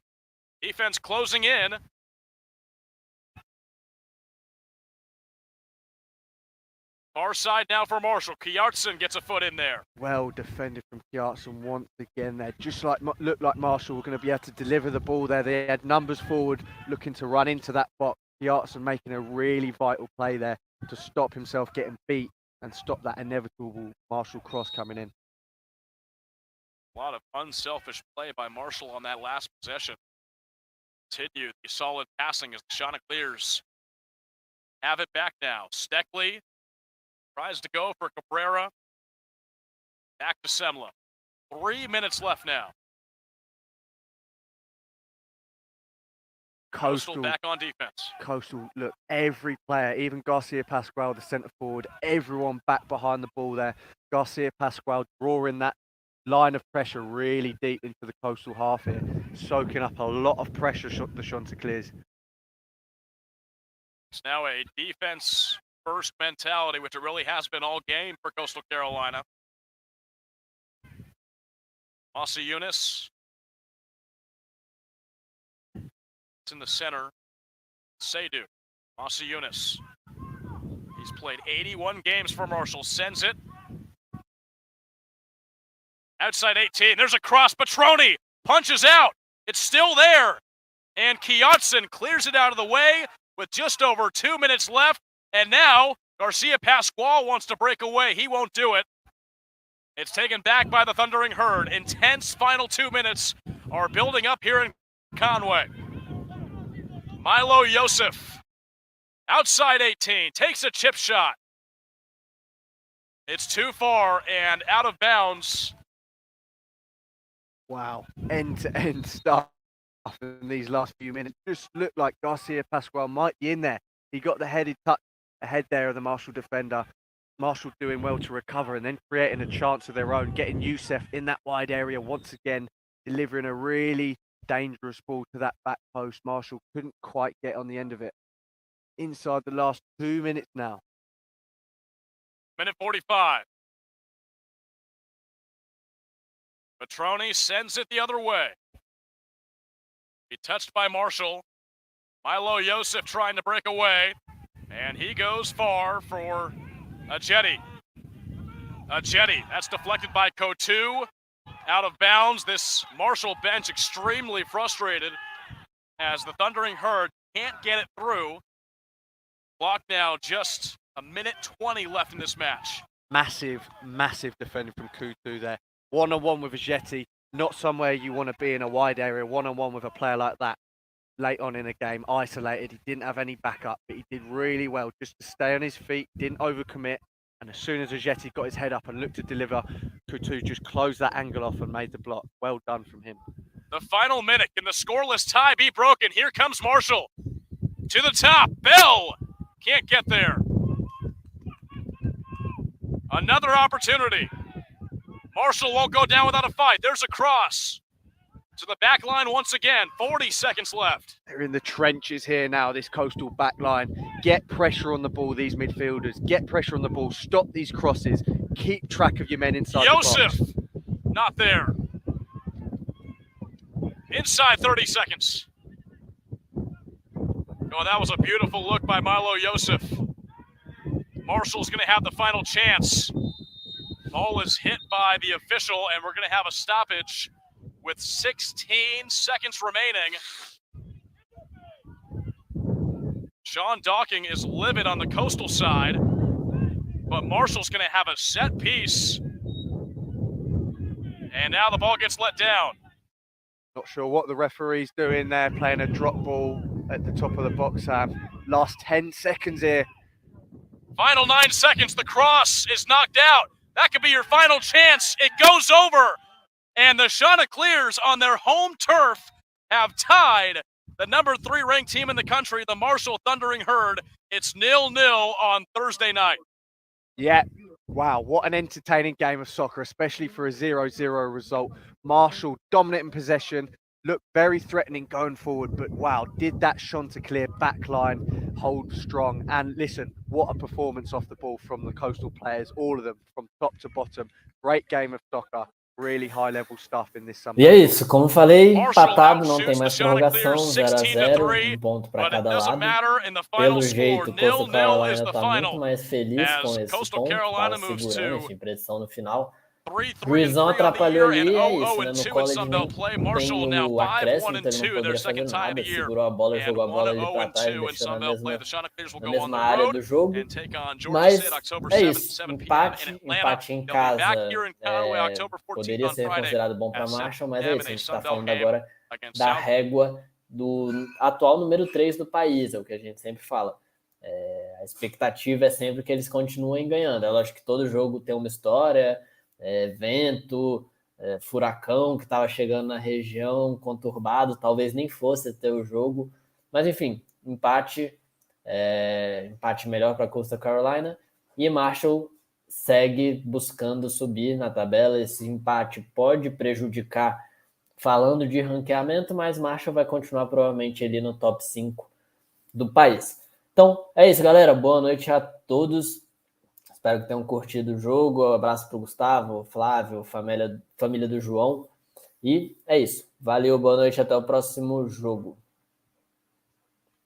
Defense closing in. Far side now for Marshall. Kjotson gets a foot in there. Well defended from Kjotson once again there. Just like looked like Marshall were going to be able to deliver the ball there. They had numbers forward looking to run into that box. Kjotson making a really vital play there to stop himself getting beat and stop that inevitable Marshall cross coming in. A lot of unselfish play by Marshall on that last possession. Continue the solid passing as the Chanticleers have it back now. Steckley tries to go for Cabrera. Back to Semla. 3 minutes left now. Coastal back on defense. Coastal, look, every player, even Garcia Pascual, the centre forward, everyone back behind the ball there. Garcia Pascual drawing that line of pressure really deep into the Coastal half here, soaking up a lot of pressure, the Chanticleers. It's now a defense-first mentality, which it really has been all game for Coastal Carolina. Masayunis. It's in the center. Seydu. Masayunis. He's played 81 games for Marshall. Sends it. Outside 18. There's a cross. Batroni punches out. It's still there. And Kjotson clears it out of the way with just over 2 minutes left. And now Garcia Pascual wants to break away. He won't do it. It's taken back by the Thundering Herd. Intense final 2 minutes are building up here in Conway. Milo Yosef, outside 18, takes a chip shot. It's too far and out of bounds. Wow, end-to-end stuff in these last few minutes. Just looked like Garcia Pascual might be in there. He got the headed touch ahead there of the Marshall defender. Marshall doing well to recover and then creating a chance of their own, getting Yosef in that wide area once again, delivering a really dangerous ball to that back post. Marshall couldn't quite get on the end of it. Inside the last 2 minutes now. Minute 45. Batroni sends it the other way. He touched by Marshall. Milo Yosef trying to break away. And he goes far for Ajetti. Ajetti, that's deflected by Cotu. Out of bounds. This Marshall bench extremely frustrated as the Thundering Herd can't get it through. Clock now just a minute 20 left in this match. Massive defender from Kutu there. One-on-one with Ajetti. Not somewhere you want to be in a wide area. One-on-one with a player like that late on in a game. Isolated. He didn't have any backup, but he did really well just to stay on his feet. Didn't overcommit. And as soon as Ajetti got his head up and looked to deliver, Coutu just closed that angle off and made the block. Well done from him. The final minute. Can the scoreless tie be broken? Here comes Marshall. To the top. Bell can't get there. Another opportunity. Marshall won't go down without a fight. There's a cross. To the back line once again. 40 seconds left. They're in the trenches here now, this Coastal back line. Get pressure on the ball, these midfielders. Get pressure on the ball. Stop these crosses. Keep track of your men inside Yosef, the box. not there. Inside 30 seconds. Oh, that was a beautiful look by Milo Yosef. Marshall's going to have the final chance. Ball is hit by the official, and we're going to have a stoppage with 16 seconds remaining. Sean Docking is livid on the Coastal side, but Marshall's going to have a set piece. And now the ball gets let down. Not sure what the referee's doing there, playing a drop ball at the top of the box, Sam. Last 10 seconds here. Final 9 seconds. The cross is knocked out. That could be your final chance. It goes over. And the Chanticleers on their home turf have tied the number 3 ranked team in the country, the Marshall Thundering Herd. It's 0-0 on Thursday night. Yeah. Wow, what an entertaining game of soccer, especially for a 0-0 result. Marshall dominant in possession, looked very threatening going forward, but wow, did that Chanticleer backline hold strong. And listen, what a performance off the ball from the Coastal players, all of them, from top to bottom. Great game of soccer. Really high-level stuff in this summer. E é isso, como eu falei, empatado, não tem mais prorrogação, 0-0, ponto para cada lado. Pelo jeito, o Coastal Carolina está muito mais feliz com esse ponto, estava segurando, enfim, pressão no final. O Juizão atrapalhou ali, é isso, né? No college tem o acréscimo, então ele não poderia fazer nada, segurou a bola, jogou a bola ali para trás, deixou na mesma área do jogo. Mas é isso, empate em casa, poderia ser considerado bom para Marshall, mas é isso, a gente está falando agora da régua do atual número 3 do país, é o que a gente sempre fala. A expectativa é sempre que eles continuem ganhando. É lógico que todo jogo tem uma história, vento, furacão que estava chegando na região, conturbado, talvez nem fosse ter o jogo, mas enfim, empate melhor para Coastal Carolina, e Marshall segue buscando subir na tabela. Esse empate pode prejudicar falando de ranqueamento, mas Marshall vai continuar provavelmente ali no top 5 do país. Então é isso, galera, boa noite a todos. Espero que tenham curtido o jogo. Um abraço para o Gustavo, Flávio, família do João. E é isso. Valeu, boa noite, até o próximo jogo.